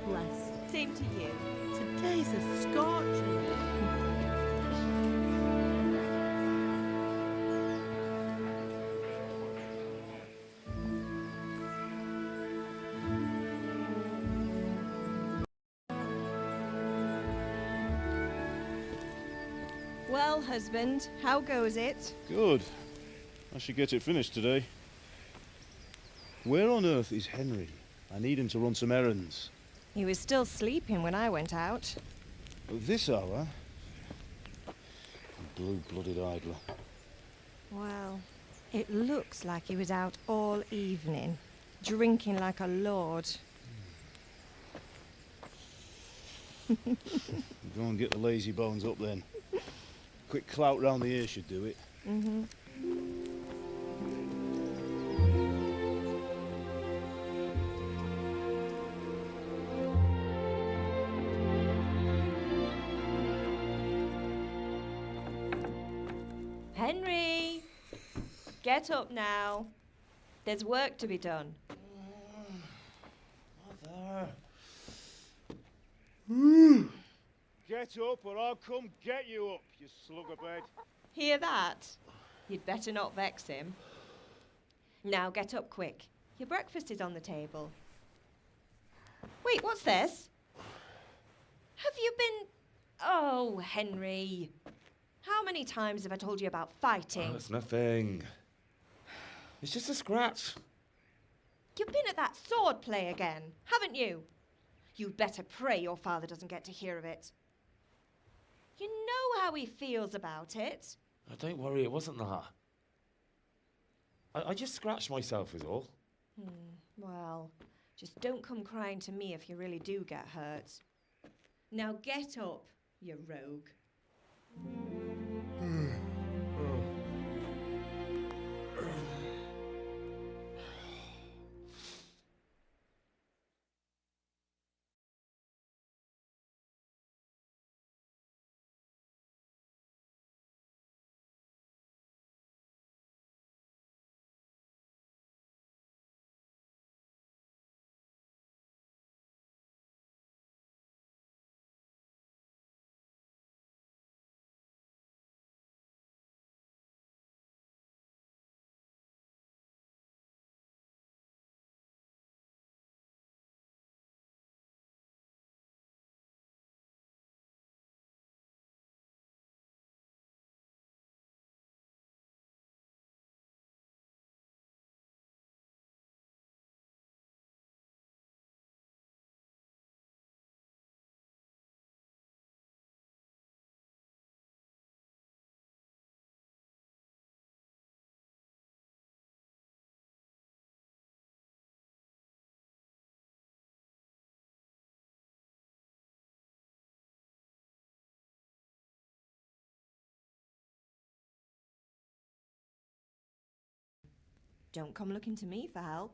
blessed. Same to you. Today's a scorcher. Well, husband, how goes it? Good. I should get it finished today. Where on earth is Henry? I need him to run some errands. He was still sleeping when I went out. At this hour? Blue-blooded idler. Well, it looks like he was out all evening, drinking like a lord. Go and get the lazy bones up then. Quick clout round the ear should do it. Mm-hmm. Henry! Get up now. There's work to be done. Mother. Get up or I'll come get you up, you slugabed. Hear that? You'd better not vex him. Now get up quick. Your breakfast is on the table. Wait, what's this? Have you been... Oh, Henry. How many times have I told you about fighting? Oh, it's nothing. It's just a scratch. You've been at that sword play again, haven't you? You'd better pray your father doesn't get to hear of it. You know how he feels about it. Oh, don't worry, it wasn't that. I just scratched myself is all. Well, just don't come crying to me if you really do get hurt. Now get up, you rogue. Don't come looking to me for help.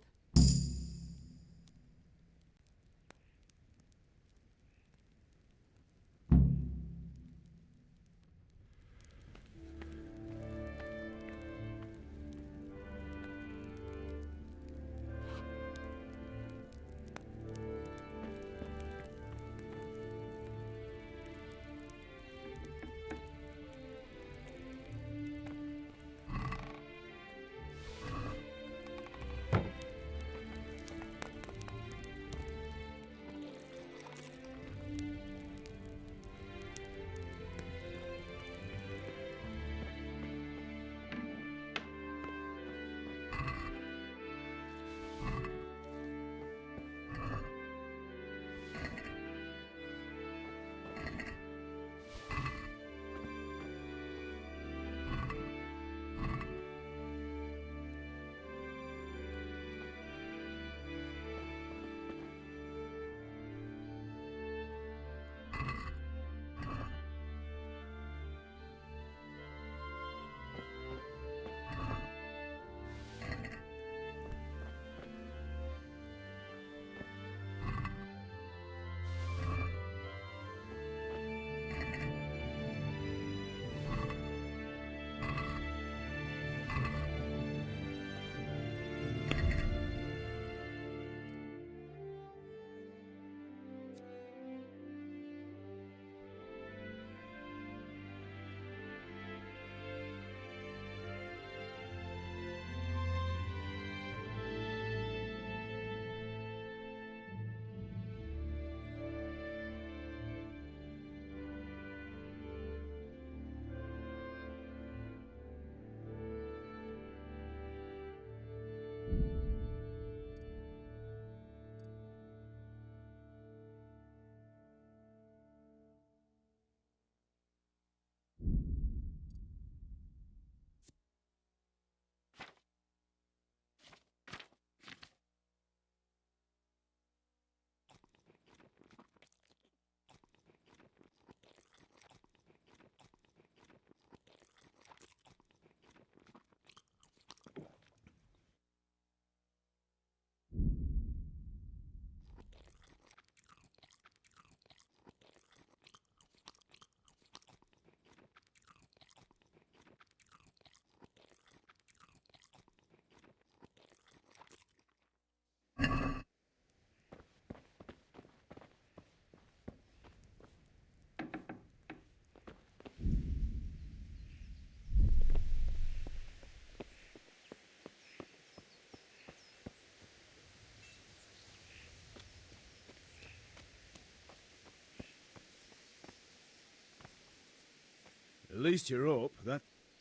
least you're up.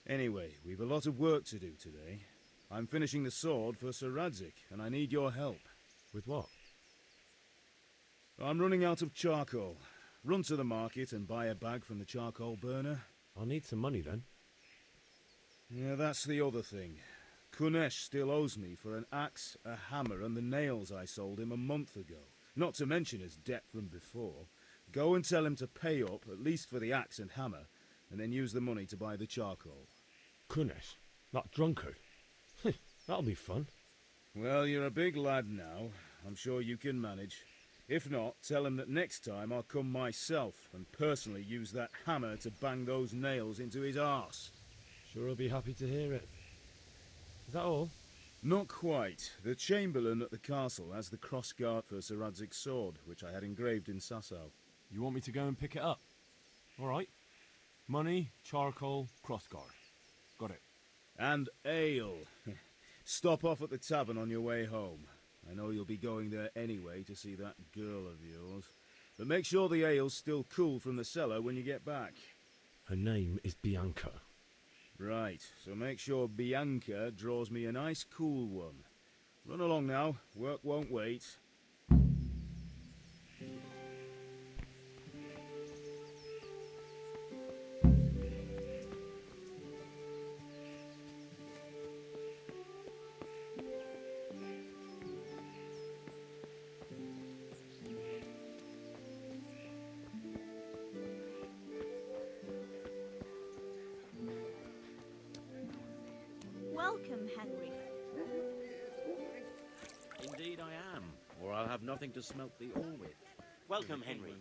Anyway, we've a lot of work to do today. I'm finishing the sword for Sir Radzik, and I need your help. With what? I'm running out of charcoal. Run to the market and buy a bag from the charcoal burner. I'll need some money then. Yeah, that's the other thing. Kunesh still owes me for an axe, a hammer, and the nails I sold him a month ago. Not to mention his debt from before. Go and tell him to pay up, at least for the axe and hammer, and then use the money to buy the charcoal. Kunesh? That drunkard? That'll be fun. Well, you're a big lad now. I'm sure you can manage. If not, tell him that next time I'll come myself and personally use that hammer to bang those nails into his arse. Sure I'll be happy to hear it. Is that all? Not quite. The Chamberlain at the castle has the crossguard for Sir Radzik's sword, which I had engraved in Sasau. You want me to go and pick it up? Alright. Money, charcoal, crossguard. Got it. And ale. Stop off at the tavern on your way home. I know you'll be going there anyway to see that girl of yours. But make sure the ale's still cool from the cellar when you get back. Her name is Bianca. Right, so make sure Bianca draws me a nice cool one. Run along now, work won't wait. Welcome, Henry. Indeed I am, or I'll have nothing to smelt the ore with. Welcome, Henry.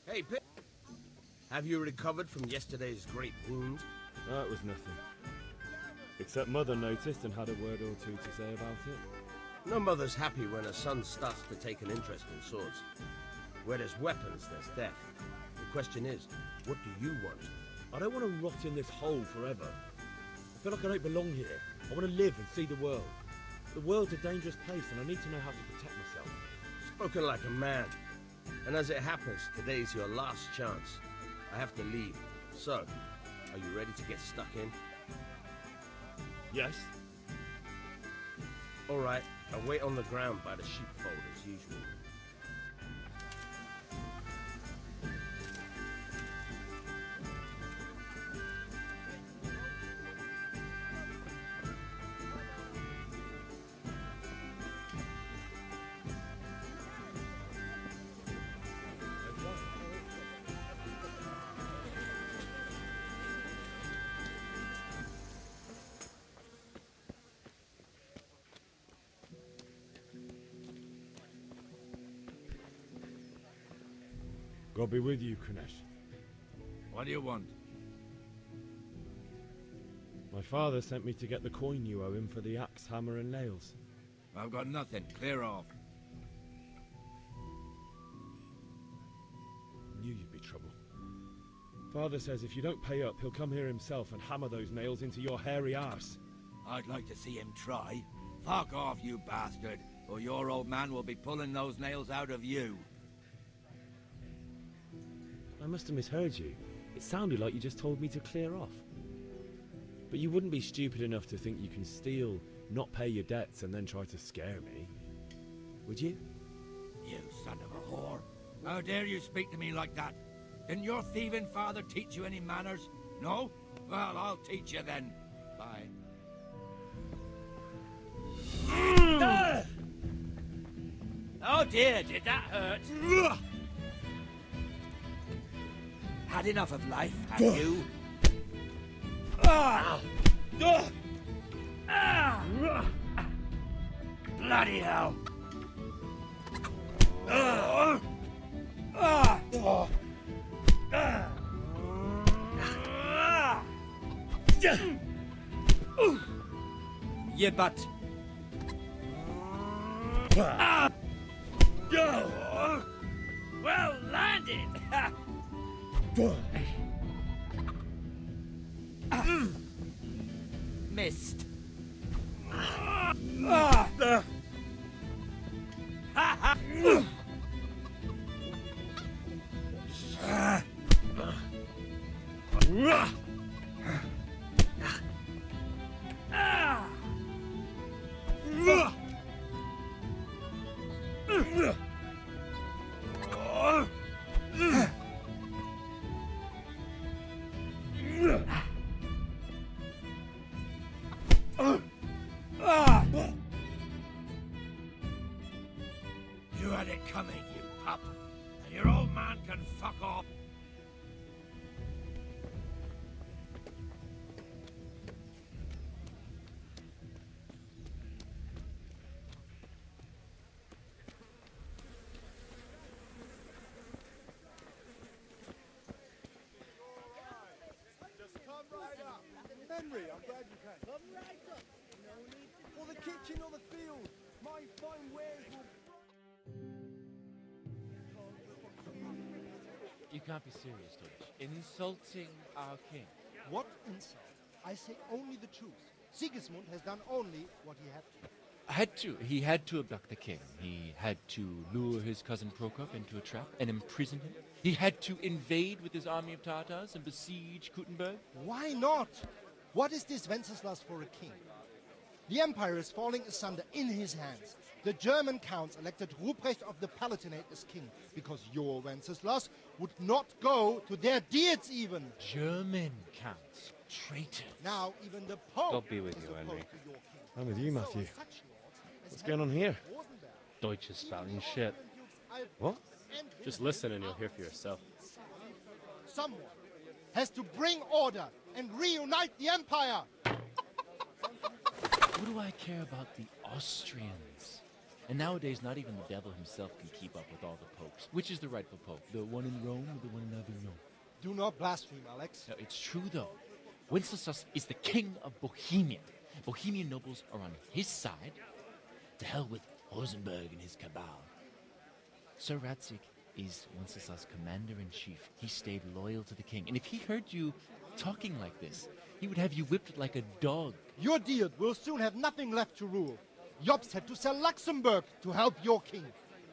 Hey, Pip. Have you recovered from yesterday's great wound? That was nothing. Except Mother noticed and had a word or two to say about it. No mother's happy when her son starts to take an interest in swords. Where there's weapons, there's death. The question is, what do you want? I don't want to rot in this hole forever. I feel like I don't belong here. I want to live and see the world. The world's a dangerous place and I need to know how to protect myself. Spoken like a man. And as it happens, today's your last chance. I have to leave. So, are you ready to get stuck in? Yes? All right, I'll wait on the ground by the sheepfold as usual. God be with you, Kunesh. What do you want? My father sent me to get the coin you owe him for the axe, hammer and nails. I've got nothing. Clear off. Knew you'd be trouble. Father says if you don't pay up, he'll come here himself and hammer those nails into your hairy arse. I'd like to see him try. Fuck off, you bastard, or your old man will be pulling those nails out of you. I must have misheard you. It sounded like you just told me to clear off. But you wouldn't be stupid enough to think you can steal, not pay your debts, and then try to scare me. Would you? You son of a whore. How dare you speak to me like that? Didn't your thieving father teach you any manners? No? Well, I'll teach you then. Bye. Oh dear, did that hurt? Had enough of life, have you? Bloody hell! You butt! Well landed! Missed. coming, you pup. And your old man can fuck off. Henry, I'm glad you came. Come right up. For the kitchen or the field, my fine wares will... You can't be serious, Deutsch. Insulting our king. What insult? I say only the truth. Sigismund has done only what he had to. He had to abduct the king. He had to lure his cousin Prokop into a trap and imprison him. He had to invade with his army of Tartars and besiege Kuttenberg. Why not? What is this Wenceslas for a king? The empire is falling asunder in his hands. The German counts elected Ruprecht of the Palatinate as king because your Wenceslas would not go to their deeds even. German counts. Traitor. Now even the Pope God be with is you, opposed Henry. to your king. I'm with you, Matthew. So, such lords as What's going on here? Rosenberg, Deutsch is spouting shit. Albrecht, What? and Just listen and you'll hear for yourself. Someone has to bring order and reunite the empire. What do I care about the Austrians? And nowadays, not even the devil himself can keep up with all the popes. Which is the rightful pope? The one in Rome or the one in Avignon? Do not blaspheme, Alex. No, it's true, though. Wenceslas is the king of Bohemia. Bohemian nobles are on his side. To hell with Rosenberg and his cabal. Sir Ratzik is Wenceslas' commander-in-chief. He stayed loyal to the king. And if he heard you talking like this, he would have you whipped like a dog. Your deal will soon have nothing left to rule. Jobst had to sell Luxembourg to help your king.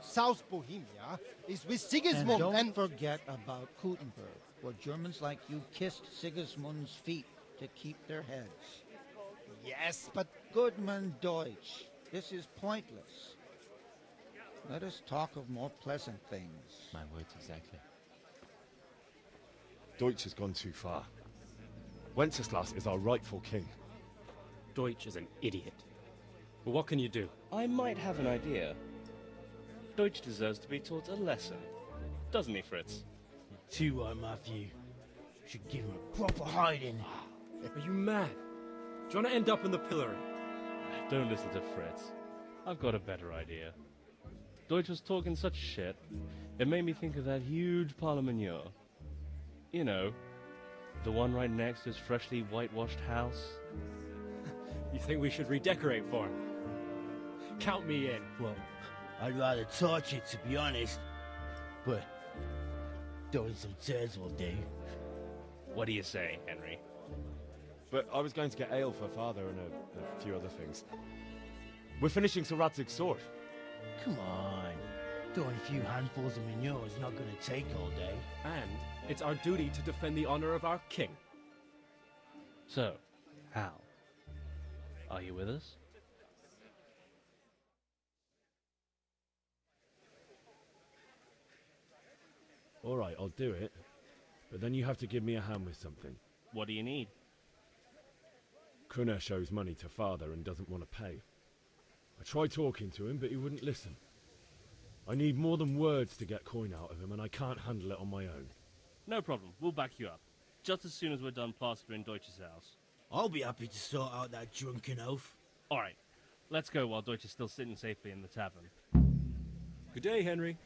South Bohemia is with Sigismund And don't forget about Kuttenberg, where Germans like you kissed Sigismund's feet to keep their heads. Yes, but Goodman Deutsch, this is pointless. Let us talk of more pleasant things. My words exactly. Deutsch has gone too far. Wenceslas is our rightful king. Deutsch is an idiot. But what can you do? I might have an idea. Deutsch deserves to be taught a lesson. Doesn't he, Fritz? Too right, Matthew. Should give him a proper hiding. Are you mad? Do you want to end up in the pillory? Don't listen to Fritz. I've got a better idea. Deutsch was talking such shit, it made me think of that huge parliament. You know, the one right next to his freshly whitewashed house. You think we should redecorate for him? Count me in. Well, I'd rather torch it, to be honest. But throwing some tears will do. What do you say, Henry? But I was going to get ale for father and a few other things. We're finishing Sir Radzig's sword. Come on. Throwing a few handfuls of manure is not going to take all day. And it's our duty to defend the honor of our king. So, Hal, are you with us? All right, I'll do it. But then you have to give me a hand with something. What do you need? Kunesh owes money to father and doesn't want to pay. I tried talking to him, but he wouldn't listen. I need more than words to get coin out of him, and I can't handle it on my own. No problem. We'll back you up. Just as soon as we're done plastering Deutsch's house. I'll be happy to sort out that drunken oaf. All right. Let's go while Deutsch is still sitting safely in the tavern. Good day, Henry.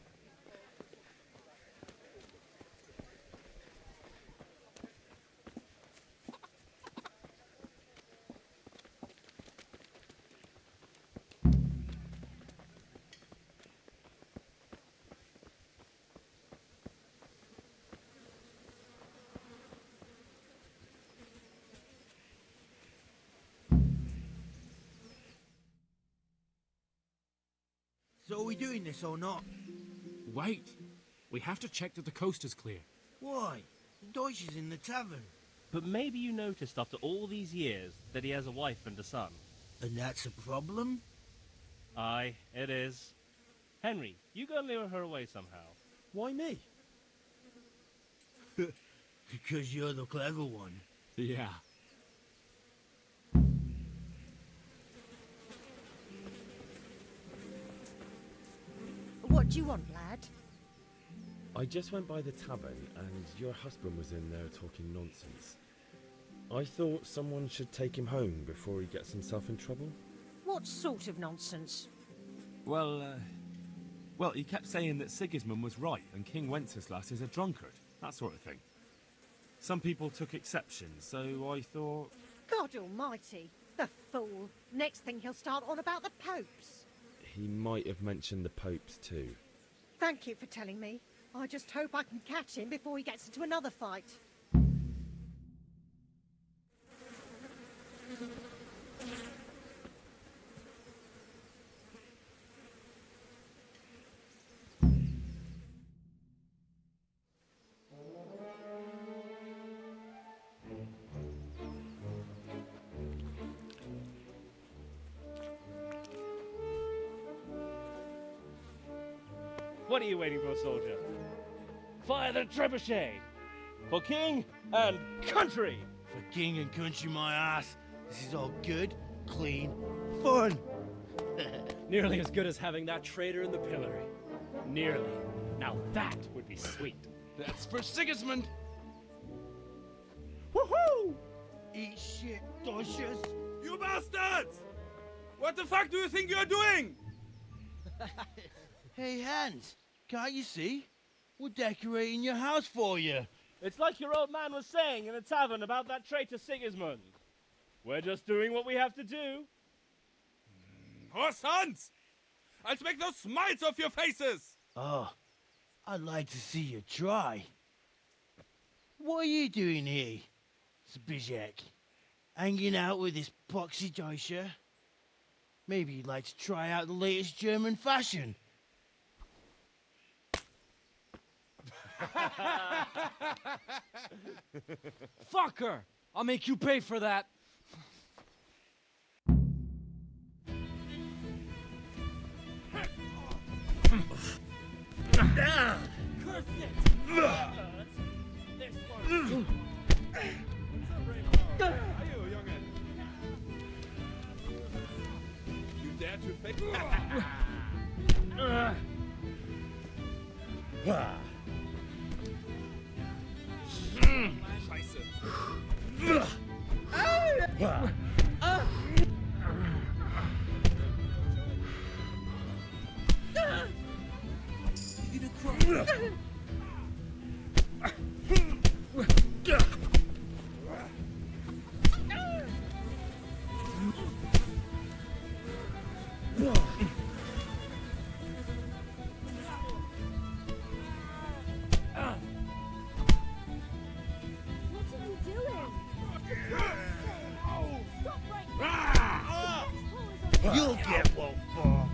So are we doing this or not? Wait. We have to check that the coast is clear. Why? Deutsch is in the tavern. But maybe you noticed after all these years that he has a wife and a son. And that's a problem? Aye, it is. Henry, you go and lure her away somehow. Why me? Because you're the clever one. Yeah. What do you want, lad? I just went by the tavern and your husband was in there talking nonsense. I thought someone should take him home before he gets himself in trouble. What sort of nonsense? Well, he kept saying that Sigismund was right and King Wenceslas is a drunkard, that sort of thing. Some people took exception, so I thought... God almighty, the fool. Next thing he'll start on about the popes. He might have mentioned the popes too. Thank you for telling me. I just hope I can catch him before he gets into another fight. What are you waiting for, soldier? Fire the trebuchet! For king and country! For king and country, my ass. This is all good, clean, fun. Nearly as good as having that traitor in the pillory. Nearly. Now that would be sweet. That's for Sigismund. Woohoo! Eat shit, doshes. You bastards! What the fuck do you think you're doing? Hey, Hans, can't you see? We're decorating your house for you. It's like your old man was saying in the tavern about that traitor Sigismund. We're just doing what we have to do. Oh, sons! I'll make those smiles off your faces! Oh, I'd like to see you try. What are you doing here, Zbyszek? Hanging out with this poxy Deutscher? Maybe you'd like to try out the latest German fashion. Fucker! I'll make you pay for that. Curse it! This one. How are you, young'un? You dare to face... Scheiße. You gonna cry? You'll get one for.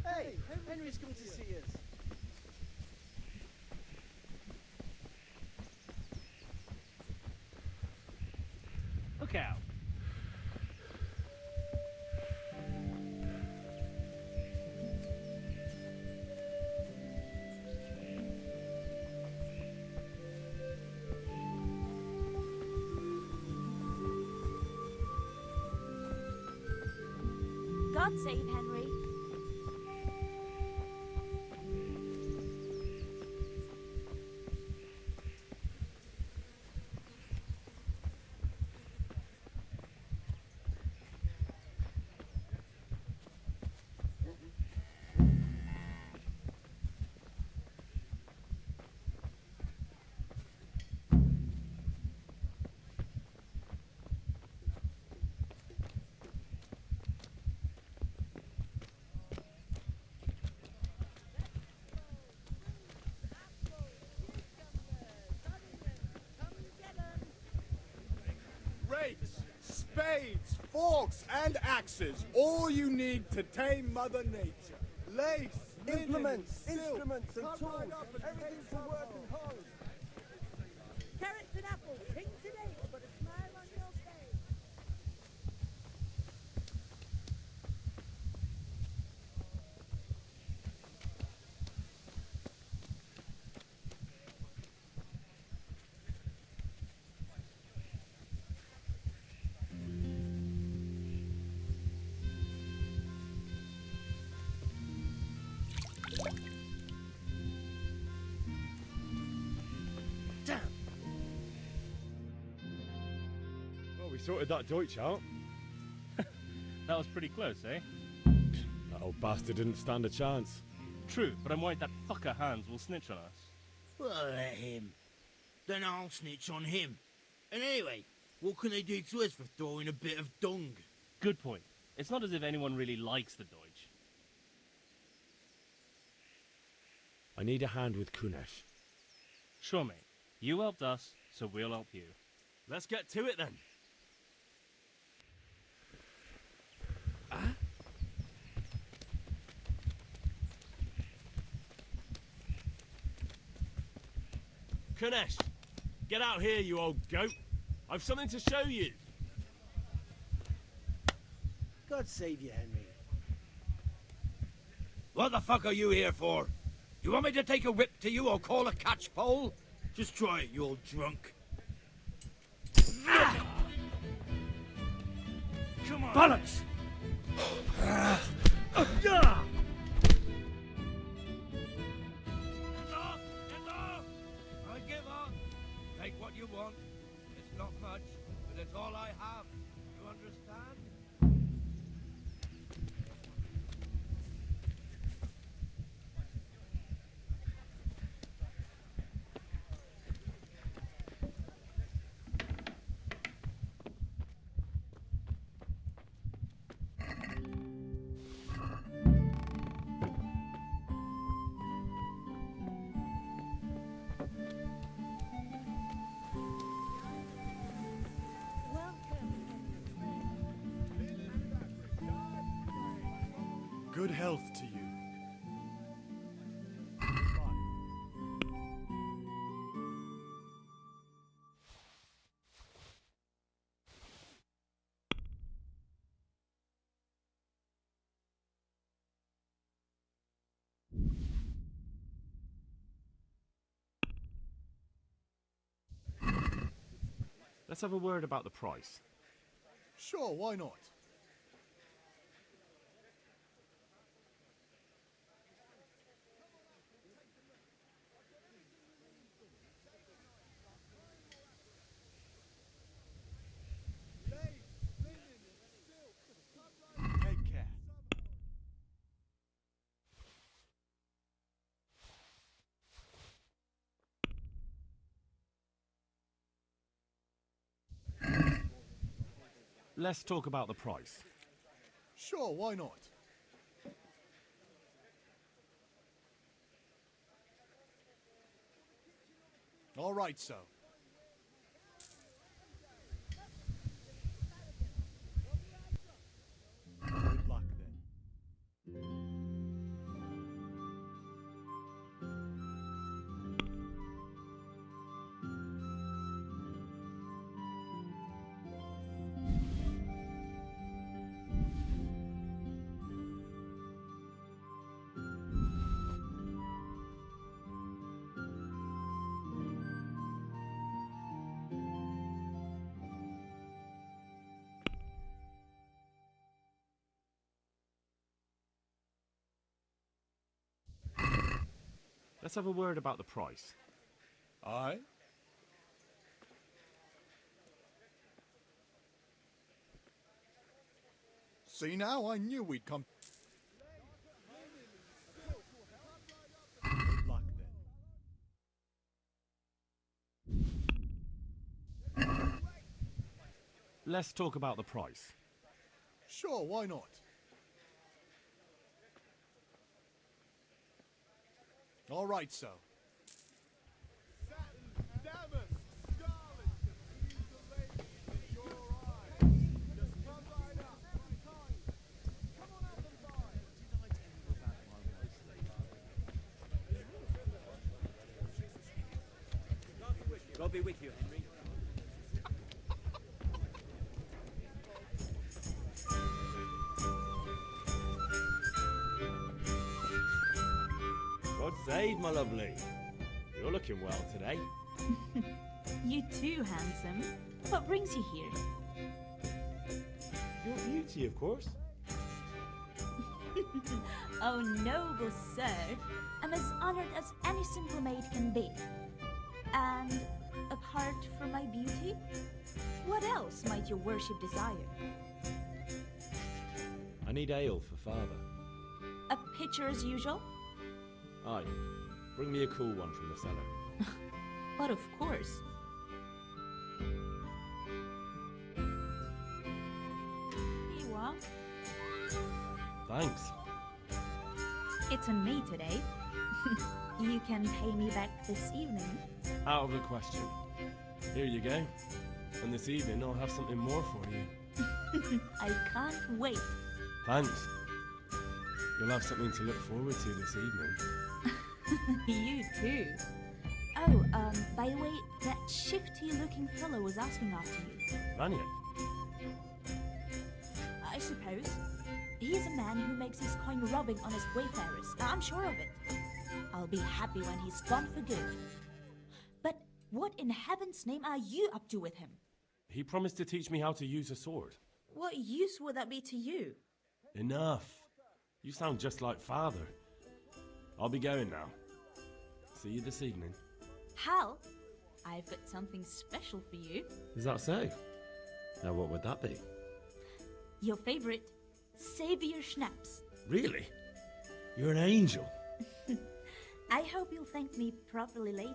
Hey, Henry's come to see us. Look out. God save Henry. Rakes, spades, forks, and axes. All you need to tame Mother Nature. Lace, Implements, linen, silk. instruments, and Come tools. right up and Everything take for some work home. and home. Carrots and apples, pink today, but a smile on your face. sorted that Deutsch out. That was pretty close, eh? That old bastard didn't stand a chance. True, but I'm worried that fucker Hans will snitch on us. Well, let him. Then I'll snitch on him. And anyway, what can they do to us for throwing a bit of dung? Good point. It's not as if anyone really likes the Deutsch. I need a hand with Kunesh. Sure, mate. You helped us, so we'll help you. Let's get to it then. Kunesh, get out here, you old goat. I've something to show you. God save you, Henry. What the fuck are you here for? Do you want me to take a whip to you or call a catchpole? Just try it, you old drunk. Come on. Bollocks! Enough! Enough! I give up. Take what you want. It's not much, but it's all I have. You understand? Good health to you. Let's have a word about the price. Sure, why not? Take care. Let's talk about the price. Sure, why not? All right, so. Good luck then. Let's have a word about the price. Aye? See now, I knew we'd come. Good luck then. Let's talk about the price. Sure, why not? All right, so. God be with you, Henry. God save, my lovely. You're looking well today. You too, handsome. What brings you here? Your beauty, of course. Oh, noble sir. I'm as honored as any simple maid can be. And apart from my beauty, What else might your worship desire? I need ale for father. A pitcher as usual? Aye. Bring me a cool one from the cellar. But of course. Here you are. Thanks. It's on me today. You can pay me back this evening. Out of the question. Here you go. And this evening I'll have something more for you. I can't wait. Thanks. You'll have something to look forward to this evening. You too. Oh, by the way, that shifty-looking fellow was asking after you. Vanya? I suppose. He's a man who makes his coin robbing honest wayfarers. I'm sure of it. I'll be happy when he's gone for good. But what in heaven's name are you up to with him? He promised to teach me how to use a sword. What use would that be to you? Enough. You sound just like father. I'll be going now. See you this evening. Hal, I've got something special for you. Is that so? Now what would that be? Your favorite, Savior Schnapps. Really? You're an angel. I hope you'll thank me properly later.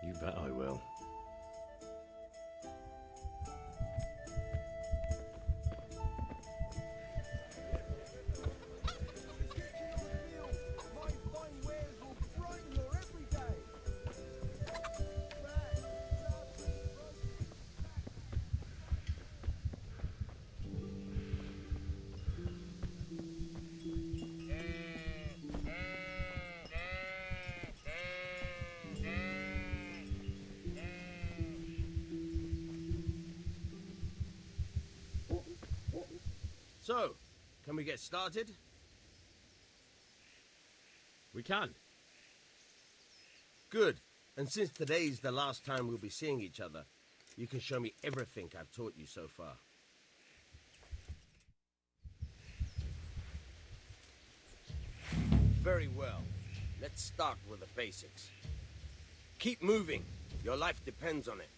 You bet I will. So, can we get started? We can. Good. And since today's the last time we'll be seeing each other, you can show me everything I've taught you so far. Very well. Let's start with the basics. Keep moving. Your life depends on it.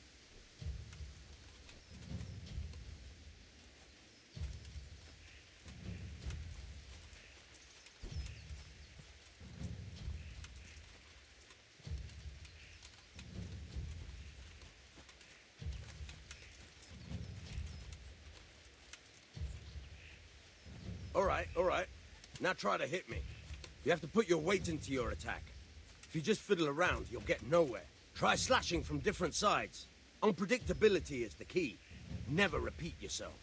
All right. Now try to hit me. You have to put your weight into your attack. If you just fiddle around, you'll get nowhere. Try slashing from different sides. Unpredictability is the key. Never repeat yourself.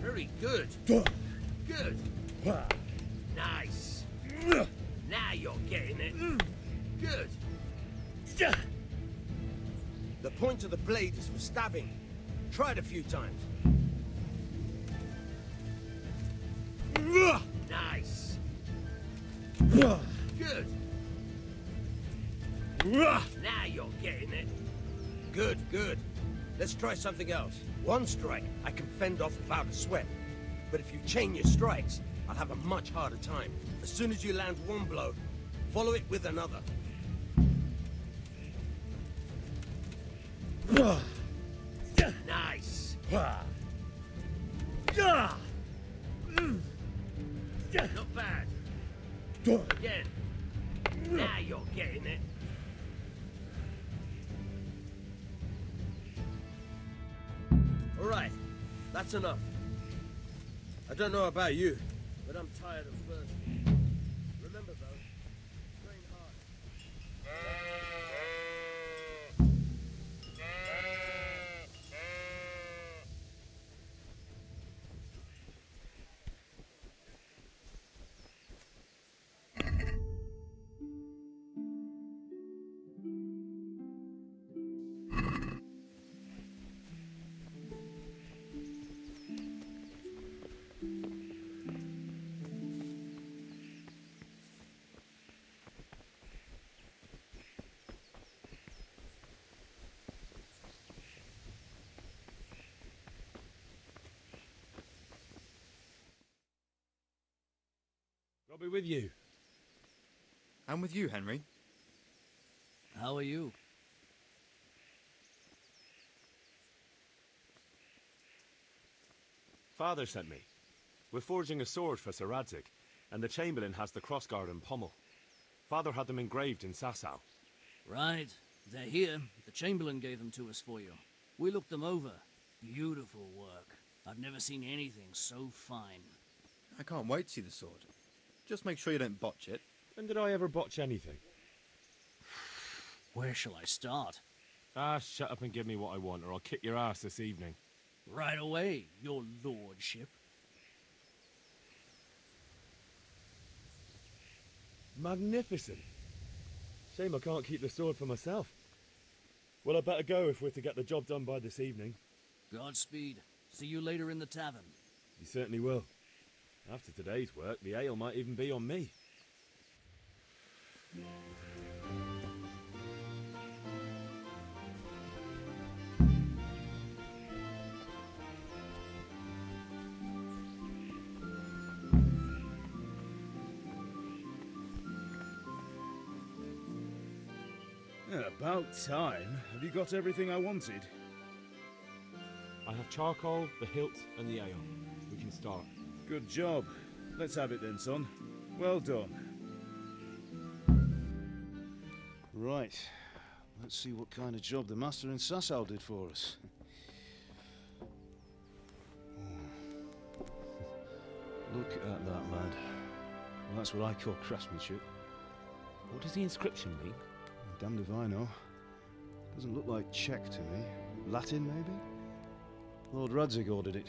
Very good. Good. Nice. Now you're getting it. Good. The point of the blade is for stabbing. Try it a few times. Nice. Good. Now you're getting it. Good. Let's try something else. One strike, I can fend off without a sweat. But if you chain your strikes, I'll have a much harder time. As soon as you land one blow, follow it with another. Nice. Not bad. Again. Now you're getting it. All right, that's enough. I don't know about you, but I'm tired of thirsty. Remember though, train hard. I'll be with you. I'm with you, Henry. How are you? Father sent me. We're forging a sword for SuzuRD, and the Chamberlain has the crossguard and pommel. Father had them engraved in Sasau. Right. They're here. The Chamberlain gave them to us for you. We looked them over. Beautiful work. I've never seen anything so fine. I can't wait to see the sword. Just make sure you don't botch it. When did I ever botch anything? Where shall I start? Ah, shut up and give me what I want, or I'll kick your ass this evening. Right away, your lordship. Magnificent. Shame I can't keep the sword for myself. Well, I better go if we're to get the job done by this evening. Godspeed. See you later in the tavern. You certainly will. After today's work, the ale might even be on me. About time. Have you got everything I wanted? I have charcoal, the hilt, and the ale. We can start. Good job. Let's have it then, son. Well done. Right. Let's see what kind of job the master in Sasau did for us. Look at that, lad. Well, that's what I call craftsmanship. What does the inscription mean? Damned if I know. Doesn't look like Czech to me. Latin, maybe? Lord Radzig ordered it.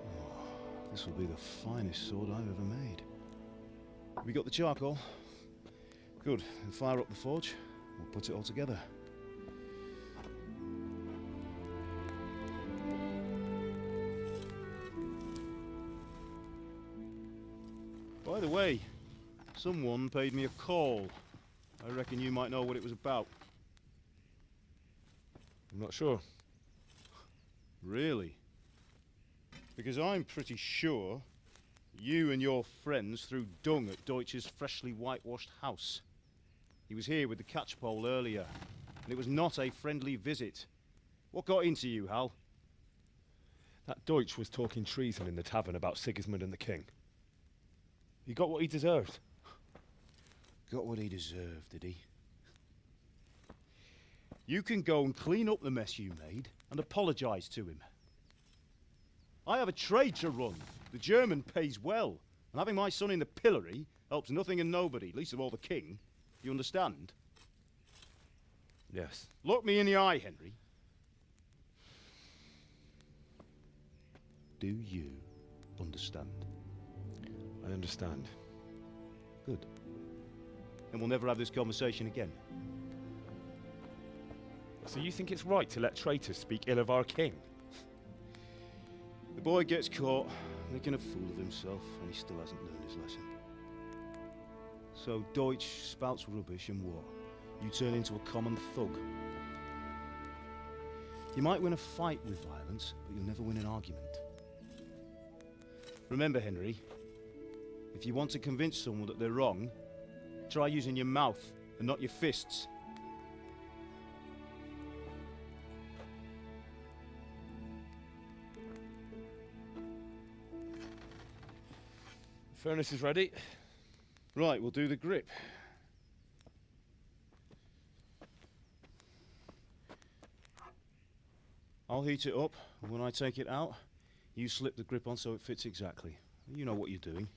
Oh, this will be the finest sword I've ever made. Have you got the charcoal? Good. Then fire up the forge. We'll put it all together. By the way, someone paid me a call. I reckon you might know what it was about. I'm not sure. Really? Because I'm pretty sure you and your friends threw dung at Deutsch's freshly whitewashed house. He was here with the catchpole earlier, and it was not a friendly visit. What got into you, Hal? That Deutsch was talking treason in the tavern about Sigismund and the king. He got what he deserved. Got what he deserved, did he? You can go and clean up the mess you made and apologise to him. I have a trade to run. The German pays well, and having my son in the pillory helps nothing and nobody, least of all the king. You understand? Yes. Look me in the eye, Henry. Do you understand? I understand. Good. And we'll never have this conversation again. So you think it's right to let traitors speak ill of our king? The boy gets caught, making a fool of himself, and he still hasn't learned his lesson. So Deutsch spouts rubbish, and what? You turn into a common thug. You might win a fight with violence, but you'll never win an argument. Remember, Henry, if you want to convince someone that they're wrong, try using your mouth and not your fists. The furnace is ready. Right, we'll do the grip. I'll heat it up, and when I take it out, you slip the grip on so it fits exactly. You know what you're doing.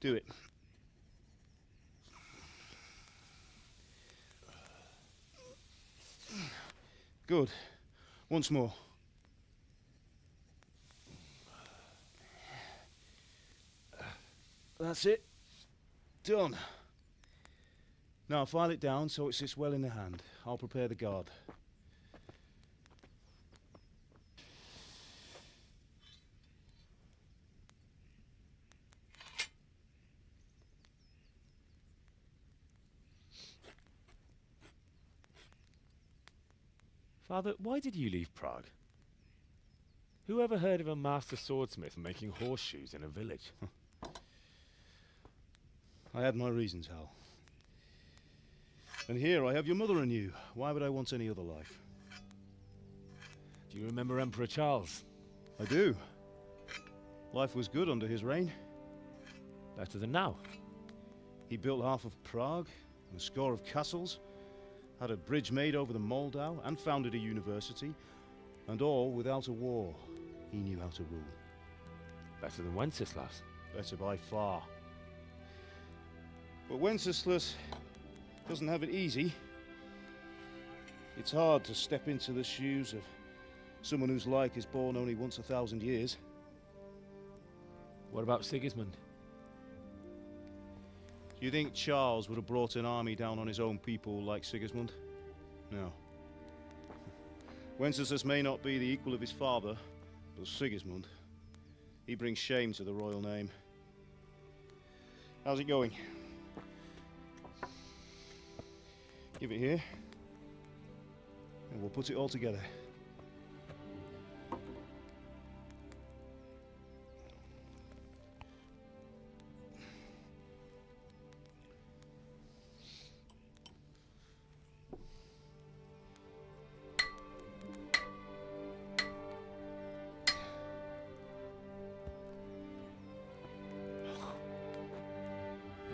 Do it. Good. Once more. That's it. Done. Now file it down so it sits well in the hand. I'll prepare the guard. Father, why did you leave Prague? Who ever heard of a master swordsmith making horseshoes in a village? I had my reasons, Hal. And here I have your mother and you. Why would I want any other life? Do you remember Emperor Charles? I do. Life was good under his reign. Better than now. He built half of Prague, and a score of castles, had a bridge made over the Moldau, and founded a university, and all without a war. He knew how to rule. Better than Wenceslas. Better by far. But Wenceslas doesn't have it easy. It's hard to step into the shoes of someone whose like is born only once 1,000 years. What about Sigismund? Do you think Charles would have brought an army down on his own people like Sigismund? No. Wenceslas may not be the equal of his father, but Sigismund, he brings shame to the royal name. How's it going? Give it here, and we'll put it all together.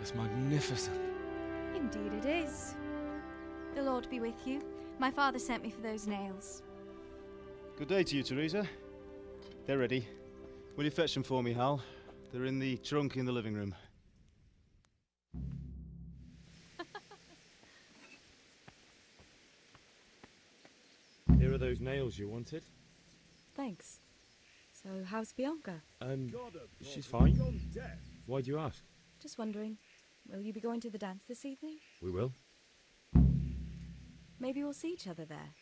It's magnificent. Indeed it is. The Lord be with you. My father sent me for those nails. Good day to you, Teresa. They're ready. Will you fetch them for me, Hal? They're in the trunk in the living room. Here are those nails you wanted. Thanks. So, how's Bianca? She's fine. Why do you ask? Just wondering, will you be going to the dance this evening? We will. Maybe we'll see each other there.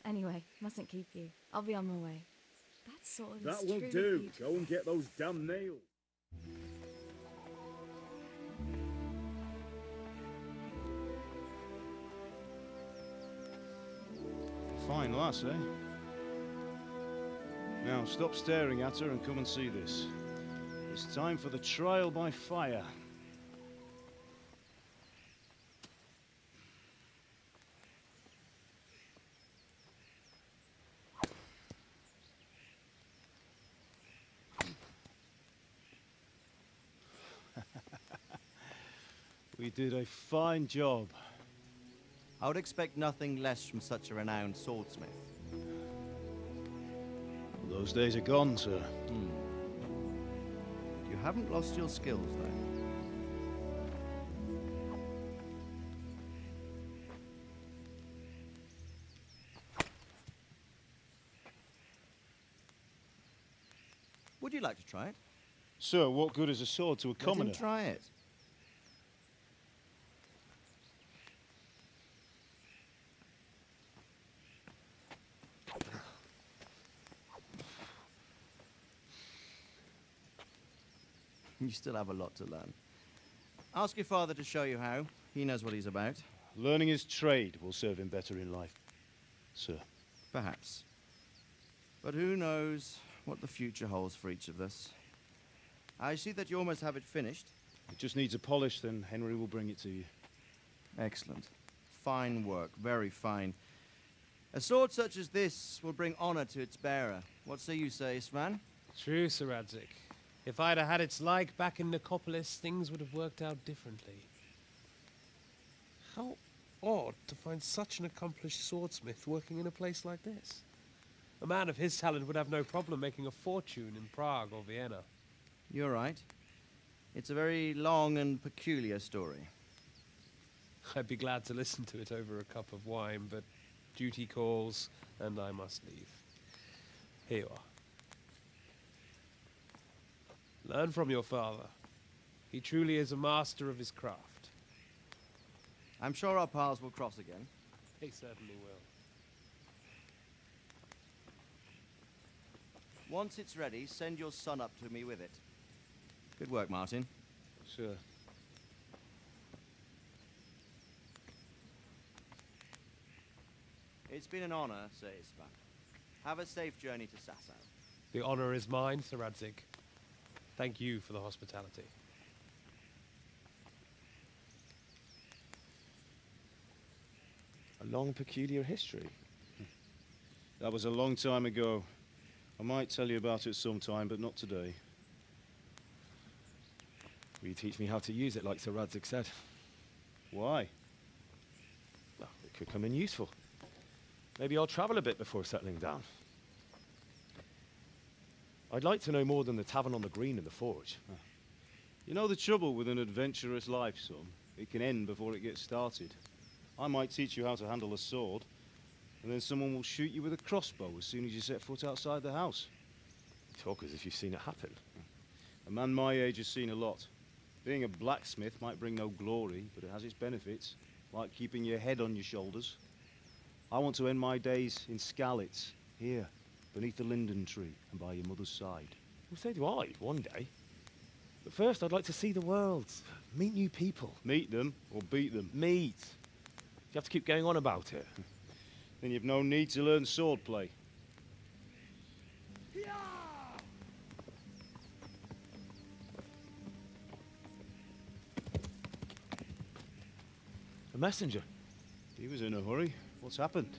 Anyway, mustn't keep you. I'll be on my way. That sword is That will truly do. beautiful. Go and get those damn nails. Fine lass, eh? Now, stop staring at her and come and see this. It's time for the trial by fire. We did a fine job. I would expect nothing less from such a renowned swordsmith. Those days are gone, sir. You haven't lost your skills, though. Would you like to try it? Sir, what good is a sword to a commoner? Let him try it. You still have a lot to learn. Ask your father to show you how. He knows what he's about. Learning his trade will serve him better in life, sir. Perhaps. But who knows what the future holds for each of us. I see that you almost have it finished. It just needs a polish, then Henry will bring it to you. Excellent. Fine work, very fine. A sword such as this will bring honor to its bearer. What say you, Svan? True, Sir Radzik. If I'd have had its like back in Nicopolis, things would have worked out differently. How odd to find such an accomplished swordsmith working in a place like this. A man of his talent would have no problem making a fortune in Prague or Vienna. You're right. It's a very long and peculiar story. I'd be glad to listen to it over a cup of wine, but duty calls, and I must leave. Here you are. Learn from your father. He truly is a master of his craft. I'm sure our paths will cross again. He certainly will. Once it's ready, send your son up to me with it. Good work, Martin. Sure. It's been an honor, Sir Isvan. Have a safe journey to Sasau. The honor is mine, Sir Radzig. Thank you for the hospitality. A long, peculiar history. That was a long time ago. I might tell you about it sometime, but not today. Will you teach me how to use it, like Sir Radzig said? Why? Well, it could come in useful. Maybe I'll travel a bit before settling down. I'd like to know more than the tavern on the green and the forge. You know the trouble with an adventurous life, son? It can end before it gets started. I might teach you how to handle a sword, and then someone will shoot you with a crossbow as soon as you set foot outside the house. You talk as if you've seen it happen. A man my age has seen a lot. Being a blacksmith might bring no glory, but it has its benefits, like keeping your head on your shoulders. I want to end my days in Skalice, here, beneath the linden tree and by your mother's side. Well, so do I, one day. But first, I'd like to see the world, meet new people. Meet them or beat them? Meet. You have to keep going on about it. Then you've no need to learn swordplay. A messenger. He was in a hurry. What's happened?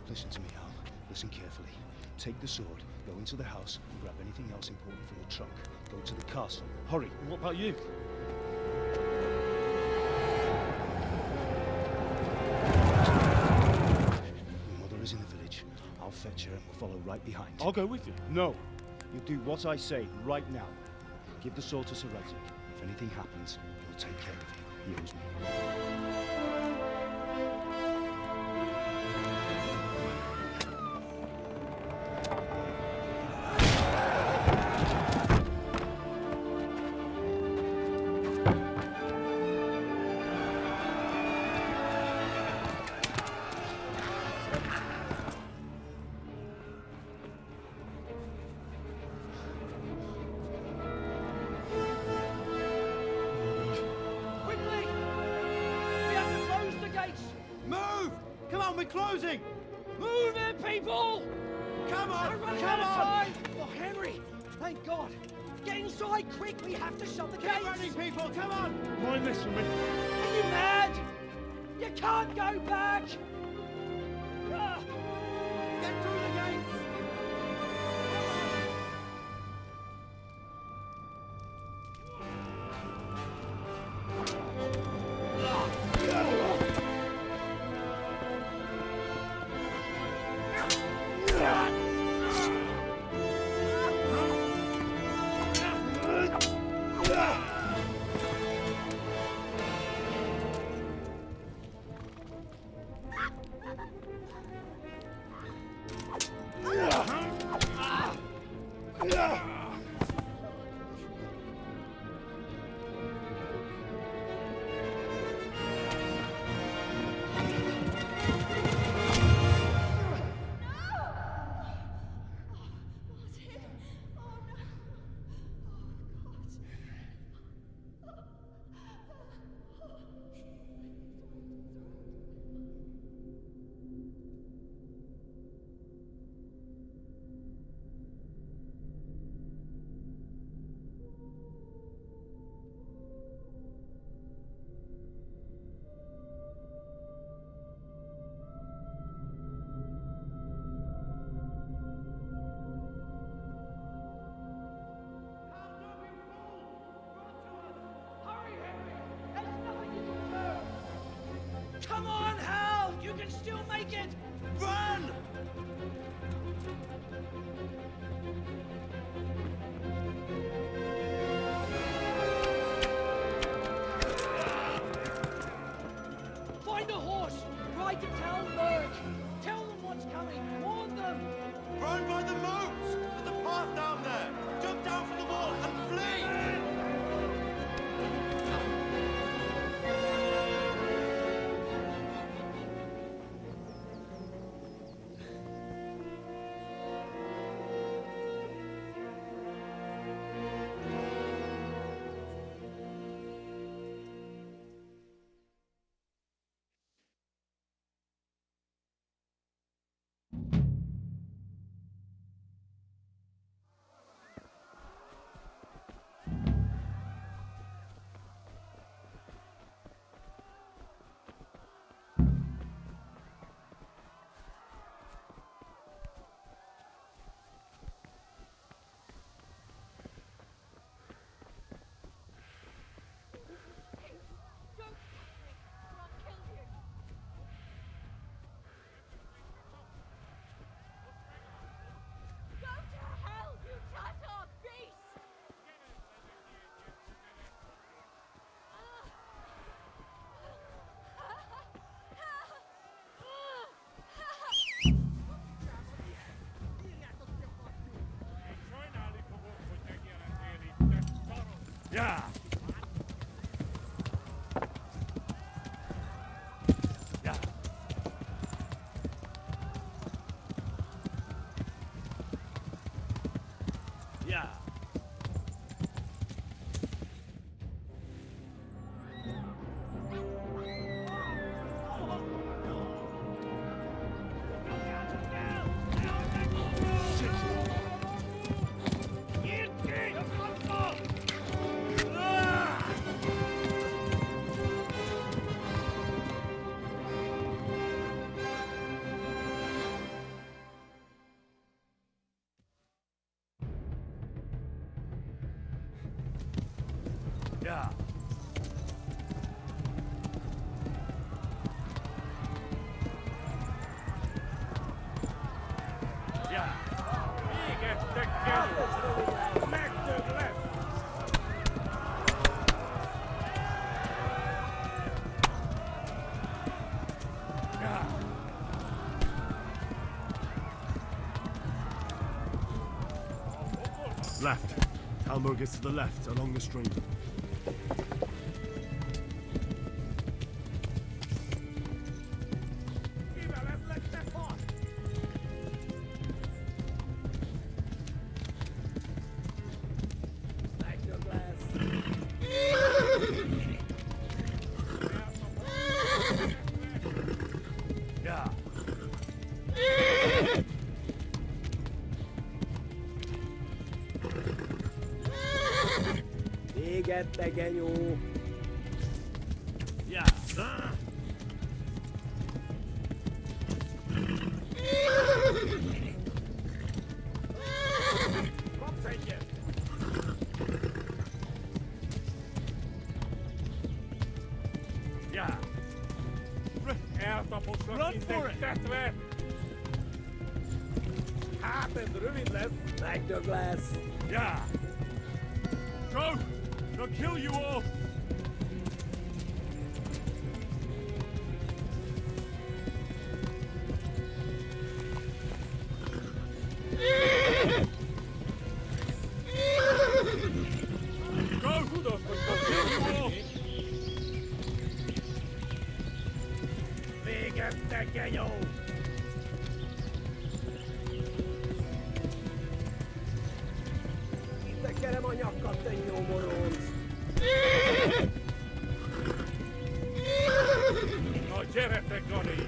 Listen to me, Al. Listen carefully. Take the sword, go into the house, and grab anything else important from the trunk. Go to the castle. Hurry. What about you? Your mother is in the village. I'll fetch her and we'll follow right behind. I'll go with you. No. You do what I say right now. Give the sword to Sir Radzig. If anything happens, he'll take care of you. He owes me. We're closing! Move it, people! Come on! We're running Come out of on! time! Oh, Henry! Thank God! Get inside, quick! We have to shut the gates! Get running, people! Come on! Mind this for me. Are you mad? You can't go back! Get through the gates! Yeah. Yeah. Yeah. Yeah. Yeah. Left. Hamburg is to the left, along the stream. Pequeño. Yeah. Yeah. Run for it! Back to glass. Yeah. Go! They'll kill you all! Go! They'll kill you all! Pequeño! Te queremos ñocoteño, morons. No lleves te goni!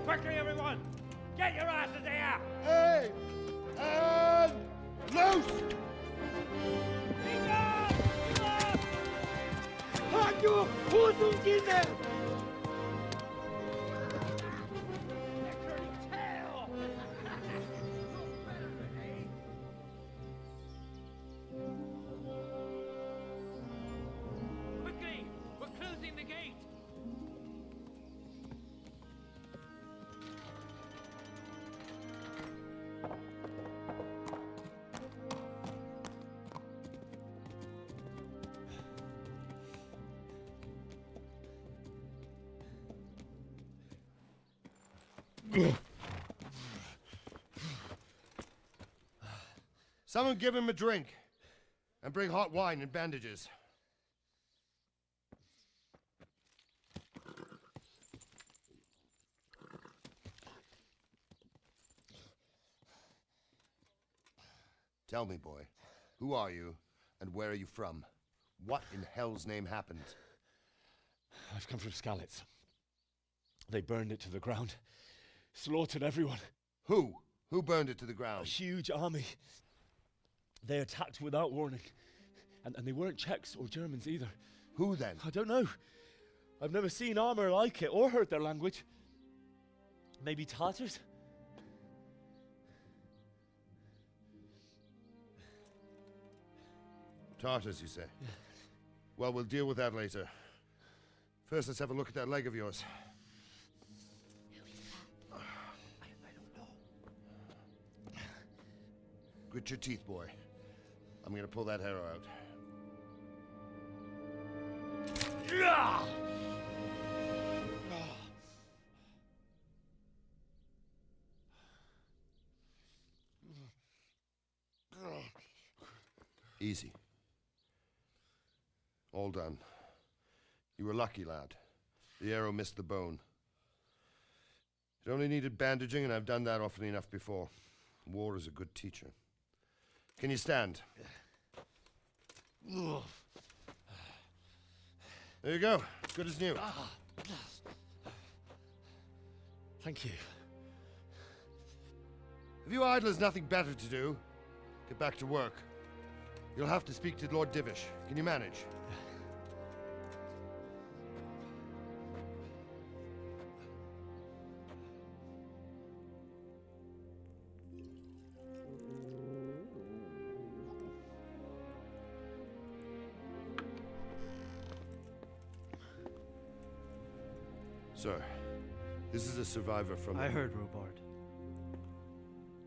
Quickly, everyone! Get your asses here! Hey! And loose! Halt your Hosenkinder! Quickly! We're closing the gate! Someone give him a drink. And bring hot wine and bandages. Tell me, boy, who are you and where are you from? What in hell's name happened? I've come from Skalice. They burned it to the ground. Slaughtered everyone. Who? Who burned it to the ground? A huge army. They attacked without warning. And they weren't Czechs or Germans either. Who then? I don't know. I've never seen armor like it or heard their language. Maybe Tartars? Tartars, you say? Well, we'll deal with that later. First, let's have a look at that leg of yours. Grit your teeth, boy. I'm gonna pull that arrow out. Easy. All done. You were lucky, lad. The arrow missed the bone. It only needed bandaging, and I've done that often enough before. War is a good teacher. Can you stand? There you go. Good as new. Thank you. If you idlers nothing better to do, get back to work. You'll have to speak to Lord Divish. Can you manage? Sir, this is a survivor from... I heard, Robard.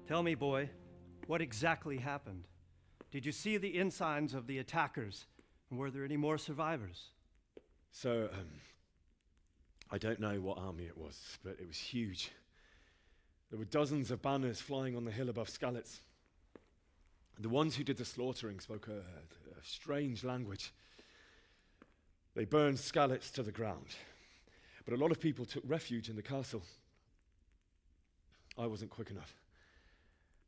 Tell me, boy, what exactly happened? Did you see the ensigns of the attackers? And were there any more survivors? So, I don't know what army it was, but it was huge. There were dozens of banners flying on the hill above Skalice. The ones who did the slaughtering spoke a strange language. They burned Skalice to the ground. But a lot of people took refuge in the castle. I wasn't quick enough.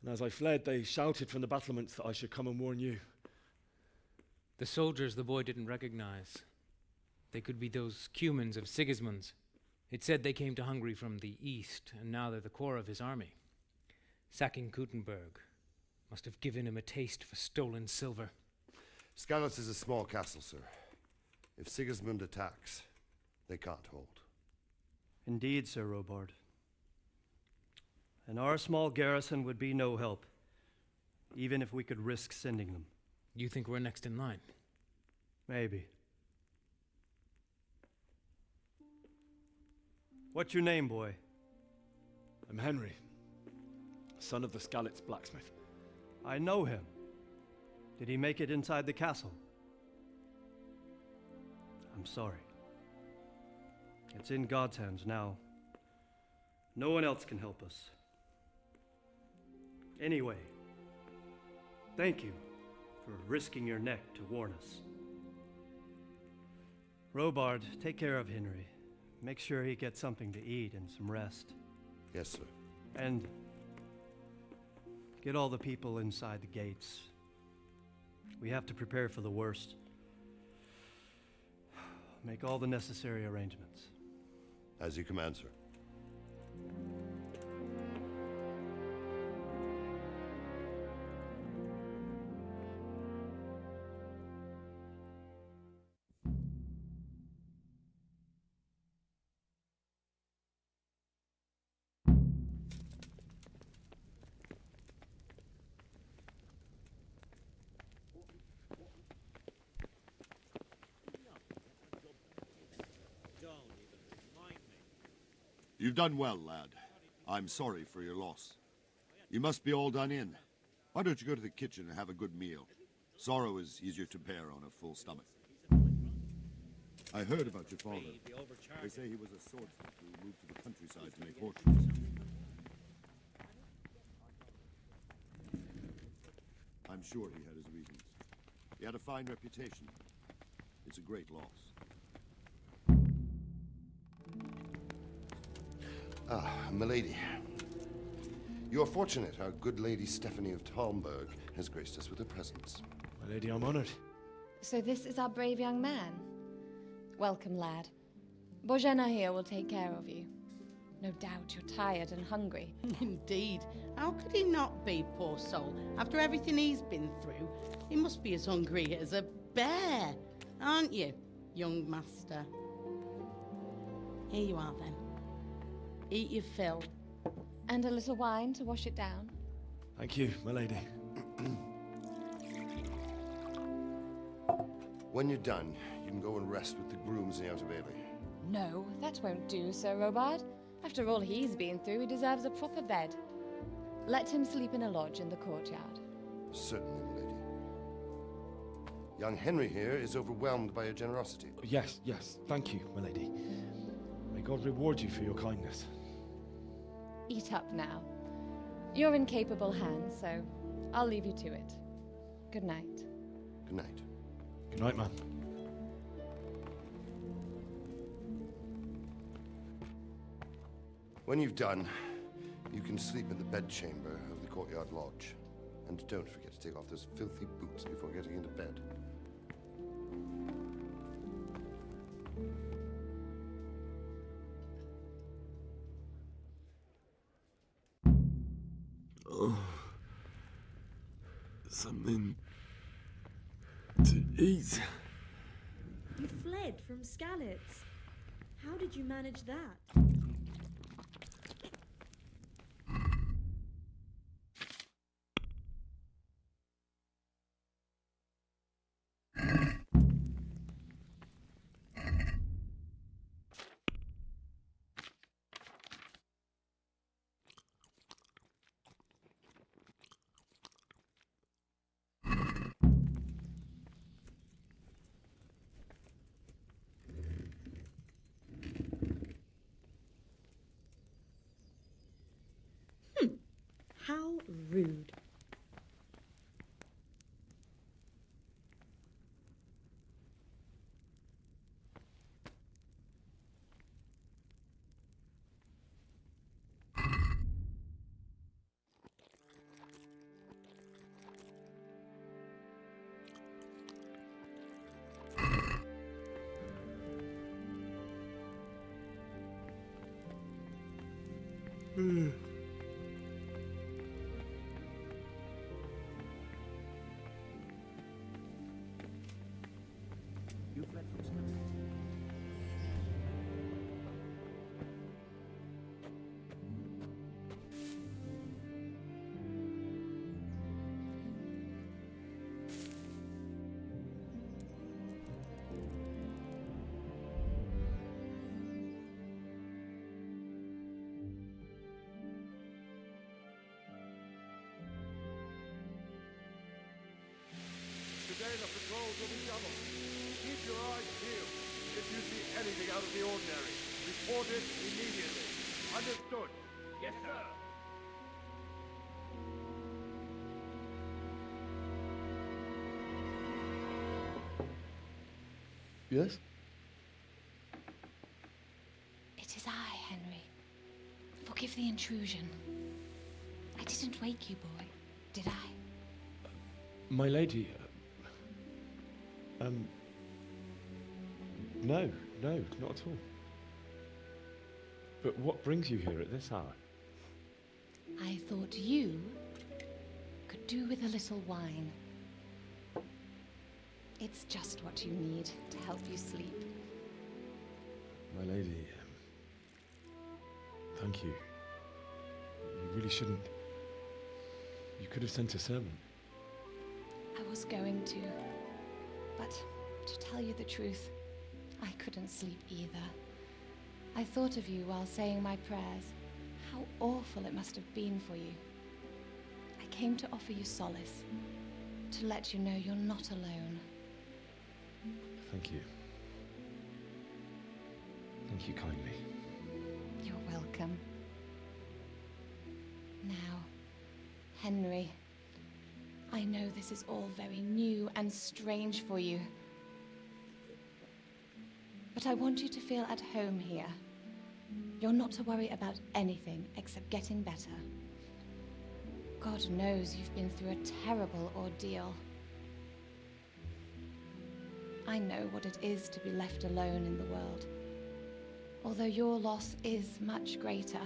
And as I fled, they shouted from the battlements that I should come and warn you. The soldiers the boy didn't recognize. They could be those Cumans of Sigismund's. It said they came to Hungary from the east, and now they're the core of his army. Sacking Gutenberg must have given him a taste for stolen silver. Skalice is a small castle, sir. If Sigismund attacks, they can't hold. Indeed, Sir Robard. And our small garrison would be no help, even if we could risk sending them. You think we're next in line? Maybe. What's your name, boy? I'm Henry, son of the Skalice blacksmith. I know him. Did he make it inside the castle? I'm sorry. It's in God's hands now. No one else can help us. Anyway, thank you for risking your neck to warn us. Robard, take care of Henry. Make sure he gets something to eat and some rest. Yes, sir. And get all the people inside the gates. We have to prepare for the worst. Make all the necessary arrangements. As you command, sir. You've done well, lad. I'm sorry for your loss. You must be all done in. Why don't you go to the kitchen and have a good meal? Sorrow is easier to bear on a full stomach. I heard about your father. They say he was a swordsmith who moved to the countryside to make horseshoes. I'm sure he had his reasons. He had a fine reputation. It's a great loss. Ah, milady. You are fortunate our good lady Stephanie of Talmberg has graced us with her presence. My lady, I'm honored. So this is our brave young man. Welcome, lad. Bojena here will take care of you. No doubt you're tired and hungry. Indeed. How could he not be, poor soul? After everything he's been through, he must be as hungry as a bear, aren't you, young master? Here you are, then. Eat your fill. And a little wine to wash it down. Thank you, my lady. When you're done, you can go and rest with the grooms in the Outer Bailey. No, that won't do, Sir Robard. After all he's been through, he deserves a proper bed. Let him sleep in a lodge in the courtyard. Certainly, my lady. Young Henry here is overwhelmed by your generosity. Yes, yes, thank you, my lady. May God reward you for your kindness. Eat up now. You're in capable hands, so I'll leave you to it. Good night. Good night. Good night, man. When you've done, you can sleep in the bedchamber of the courtyard lodge. And don't forget to take off those filthy boots before getting into bed. Oh, something to eat. You fled from Skalice. How did you manage that? How rude. You fled from Skalice. Today the patrols will be doubled. Keep your eyes peeled. If you see anything out of the ordinary, report it immediately. Understood? Yes, sir. Yes? It is I, Henry. Forgive the intrusion. I didn't wake you, boy, did I? My lady, no, not at all. But what brings you here at this hour? I thought you could do with a little wine. It's just what you need to help you sleep. My lady, thank you. You really shouldn't. You could have sent a servant. I was going to, but to tell you the truth, I couldn't sleep either. I thought of you while saying my prayers. How awful it must have been for you. I came to offer you solace, to let you know you're not alone. Thank you. Thank you kindly. You're welcome. Now, Henry, I know this is all very new and strange for you. But I want you to feel at home here. You're not to worry about anything except getting better. God knows you've been through a terrible ordeal. I know what it is to be left alone in the world, although your loss is much greater.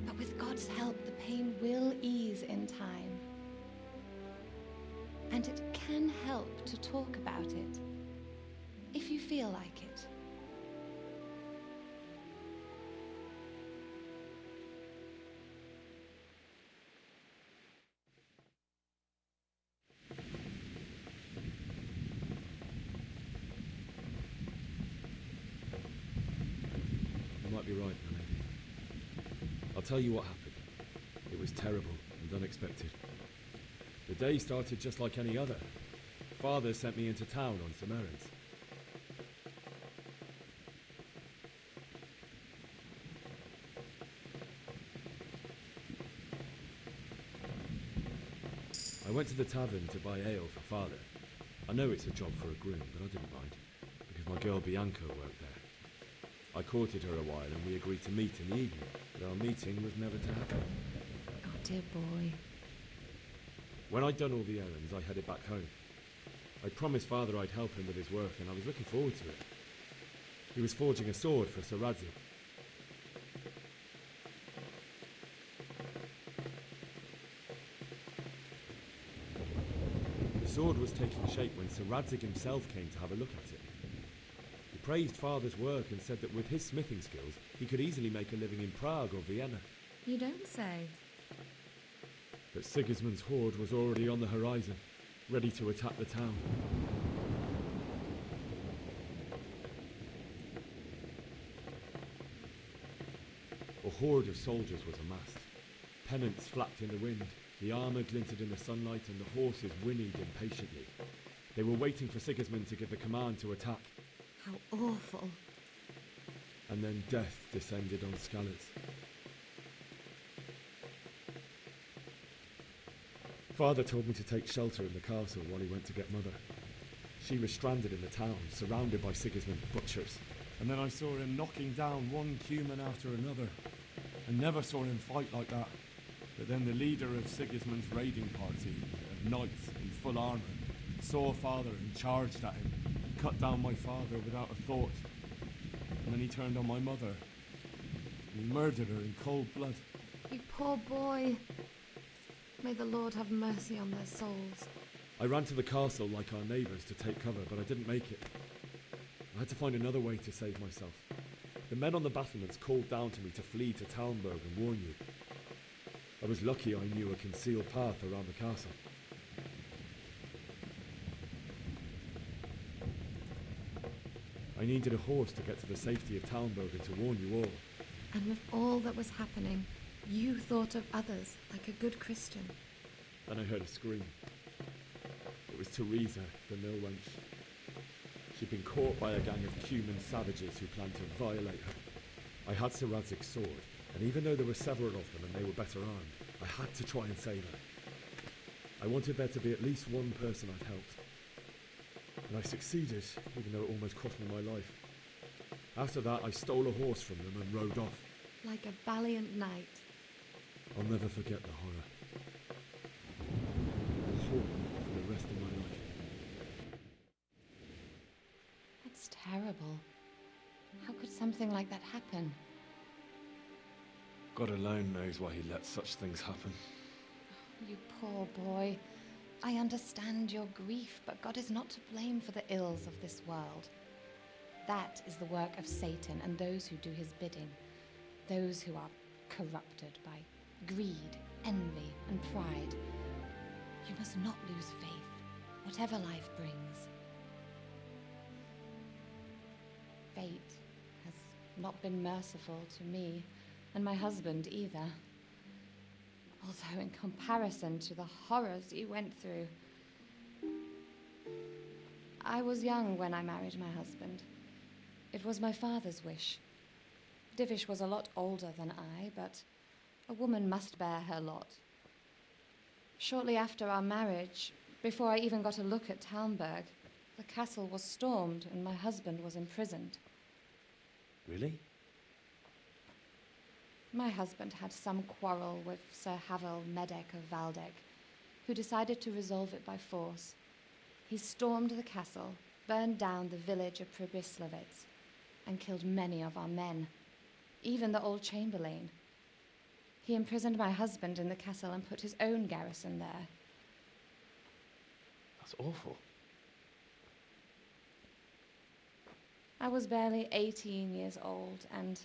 But with God's help, the pain will ease in time. And it can help to talk about it, if you feel like it. absolutely right, my lady. I'll tell you what happened. It was terrible and unexpected. The day started just like any other. Father sent me into town on some errands. I went to the tavern to buy ale for Father. I know it's a job for a groom, but I didn't mind, because my girl Bianca worked there. I courted her a while and we agreed to meet in the evening, but our meeting was never to happen. Oh, dear boy. When I'd done all the errands, I headed back home. I promised Father I'd help him with his work, and I was looking forward to it. He was forging a sword for SuzuRD. The sword was taking shape when SuzuRD himself came to have a look at it. He praised Father's work and said that with his smithing skills, he could easily make a living in Prague or Vienna. You don't say. But Sigismund's horde was already on the horizon, ready to attack the town. A horde of soldiers was amassed. Pennants flapped in the wind, the armour glinted in the sunlight, and the horses whinnied impatiently. They were waiting for Sigismund to give the command to attack. How awful. And then death descended on Skalice. Father told me to take shelter in the castle while he went to get Mother. She was stranded in the town, surrounded by Sigismund's butchers. And then I saw him knocking down one human after another. I never saw him fight like that. But then the leader of Sigismund's raiding party, of knights in full armour, saw Father and charged at him. He cut down my father without a thought. And then he turned on my mother. And he murdered her in cold blood. You poor boy. May the Lord have mercy on their souls. I ran to the castle like our neighbours to take cover, but I didn't make it. I had to find another way to save myself. The men on the battlements called down to me to flee to Talmberg and warn you. I was lucky I knew a concealed path around the castle. I needed a horse to get to the safety of Talmberg and to warn you all. And with all that was happening, you thought of others like a good Christian. Then I heard a scream. It was Teresa, the mill wench. She'd been caught by a gang of Cuman savages who planned to violate her. I had SuzuRD's sword, and even though there were several of them and they were better armed, I had to try and save her. I wanted there to be at least one person I'd helped. And I succeeded, even though it almost cost me my life. After that, I stole a horse from them and rode off. Like a valiant knight. I'll never forget the horror. It will haunt me for the rest of my life. That's terrible. How could something like that happen? God alone knows why he lets such things happen. You poor boy. I understand your grief, but God is not to blame for the ills of this world. That is the work of Satan and those who do his bidding. Those who are corrupted by greed, envy, and pride. You must not lose faith, whatever life brings. Fate has not been merciful to me, and my husband either. Although in comparison to the horrors you went through. I was young when I married my husband. It was my father's wish. Divish was a lot older than I, but a woman must bear her lot. Shortly after our marriage, before I even got a look at Talmberg, the castle was stormed and my husband was imprisoned. Really? My husband had some quarrel with Sir Havel Medek of Valdek, who decided to resolve it by force. He stormed the castle, burned down the village of Pribyslavitz, and killed many of our men, even the old chamberlain. He imprisoned my husband in the castle and put his own garrison there. That's awful. I was barely 18 years old, and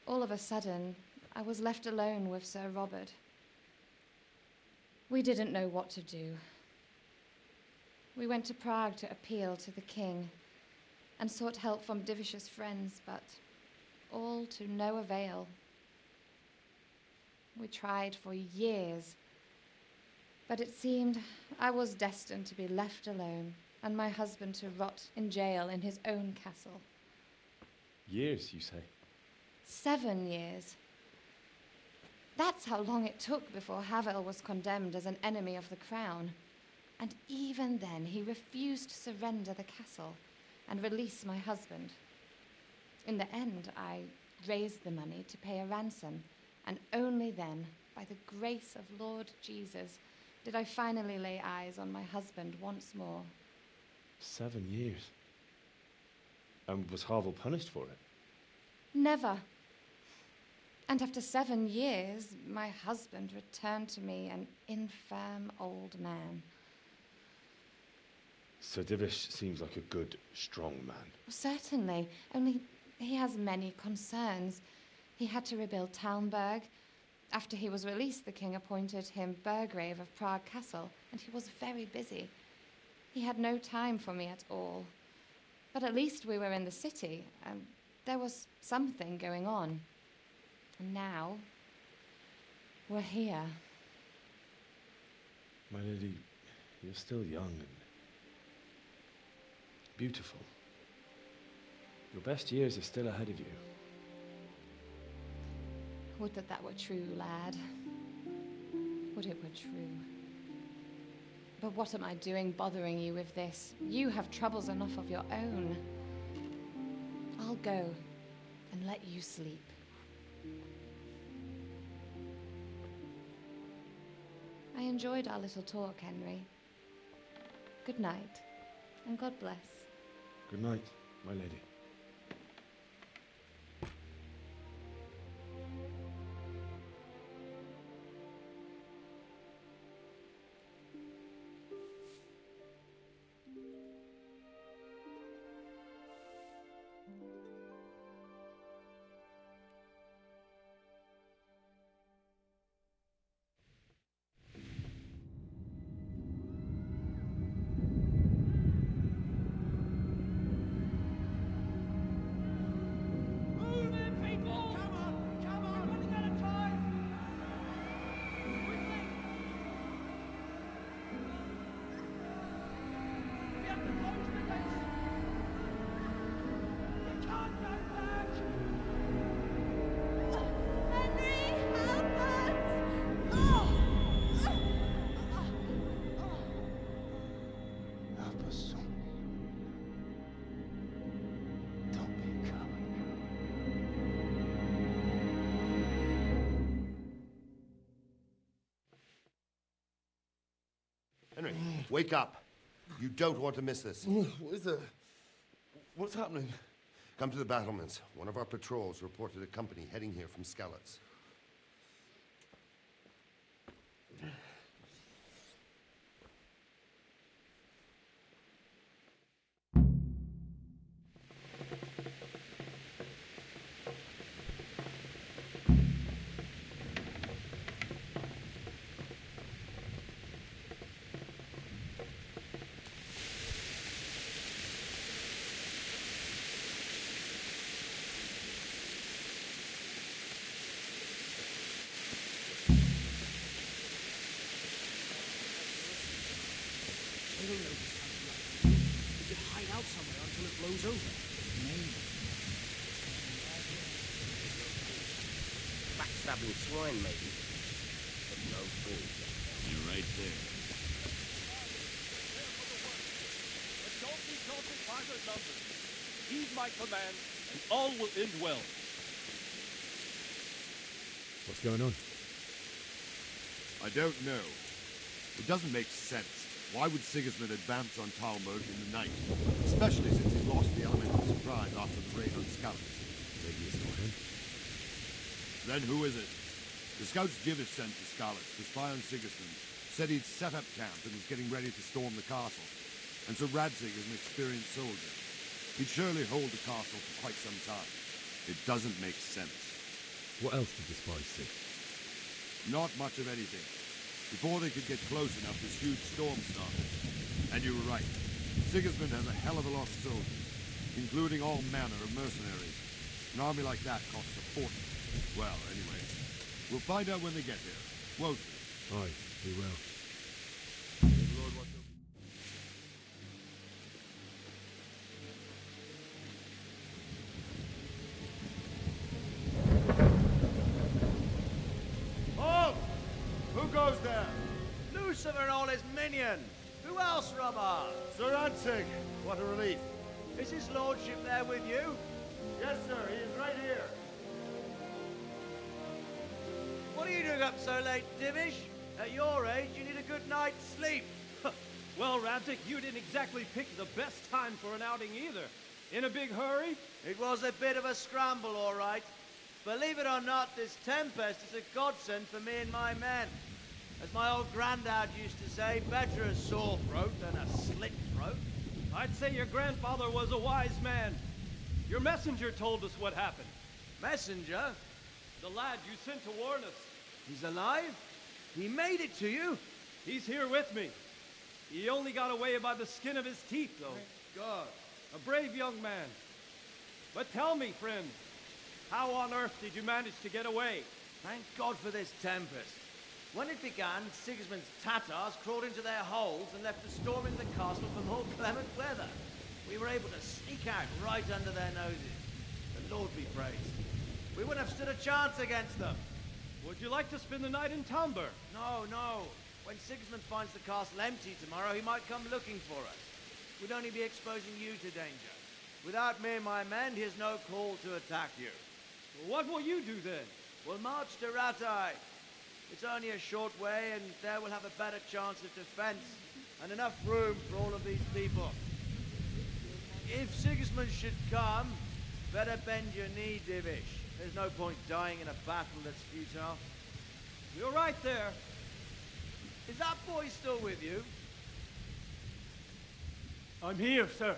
all of a sudden, I was left alone with Sir Robert. We didn't know what to do. We went to Prague to appeal to the king and sought help from Divish's friends, but all to no avail. We tried for years, but it seemed I was destined to be left alone and my husband to rot in jail in his own castle. Years, you say? 7 years. That's how long it took before Havel was condemned as an enemy of the crown. And even then, he refused to surrender the castle and release my husband. In the end, I raised the money to pay a ransom, and only then, by the grace of Lord Jesus, did I finally lay eyes on my husband once more. 7 years. And was Havel punished for it? Never. And after 7 years, my husband returned to me an infirm old man. Sir Divish seems like a good, strong man. Certainly, only he has many concerns. He had to rebuild Talmberg. After he was released, the king appointed him Burgrave of Prague Castle, and he was very busy. He had no time for me at all. But at least we were in the city, and there was something going on. And now, we're here. My lady, you're still young and beautiful. Your best years are still ahead of you. Would that that were true, lad. Would it were true. But what am I doing bothering you with this? You have troubles enough of your own. I'll go and let you sleep. I enjoyed our little talk, Henry. Good night, and God bless. Good night, my lady. Henry, wake up. You don't want to miss this. What is it? What's happening? Come to the battlements. One of our patrols reported a company heading here from Skalice. We could hide out somewhere until it blows over. Maybe. Backstabbing swine, maybe. But no fool. You're right there. But don't be daunted by their numbers. Heed my command, and all will end well. What's going on? I don't know. It doesn't make sense. Why would Sigismund advance on Talmberg in the night? Especially since he lost the element of surprise after the raid on Skalice. Maybe it's not him. Then who is it? The scouts Divish sent to Skalice to spy on Sigismund said he'd set up camp and was getting ready to storm the castle. And so Radzig is an experienced soldier. He'd surely hold the castle for quite some time. It doesn't make sense. What else did the spies see? Not much of anything. Before they could get close enough, this huge storm started. And you were right. Sigismund has a hell of a lot of soldiers, including all manner of mercenaries. An army like that costs a fortune. Well, anyway, we'll find out when they get here, won't we? Aye, we will. Lord, watch over. Halt! Who goes there? Lucifer and all his minions. Who else, Robert? Sir Ansig, what a relief. Is his lordship there with you? Yes, sir, he is right here. What are you doing up so late, Divish? At your age, you need a good night's sleep. Well, Raptic, you didn't exactly pick the best time for an outing either. In a big hurry? It was a bit of a scramble, all right. Believe it or not, this tempest is a godsend for me and my men. As my old granddad used to say, better a sore throat than a slit throat. I'd say your grandfather was a wise man. Your messenger told us what happened. Messenger? The lad you sent to warn us. He's alive? He made it to you? He's here with me. He only got away by the skin of his teeth, though. Thank God. A brave young man. But tell me, friend, how on earth did you manage to get away? Thank God for this tempest. When it began, Sigismund's Tatars crawled into their holes and left us storming the castle for more clement weather. We were able to sneak out right under their noses. The Lord be praised. We wouldn't have stood a chance against them. Would you like to spend the night in Tamber? No, no. When Sigismund finds the castle empty tomorrow, he might come looking for us. We'd only be exposing you to danger. Without me and my men, he has no call to attack you. Well, what will you do then? We'll march to Ratai. It's only a short way, and there we'll have a better chance of defense and enough room for all of these people. If Sigismund should come, better bend your knee, Divish. There's no point dying in a battle that's futile. You're right there. Is that boy still with you? I'm here, sir.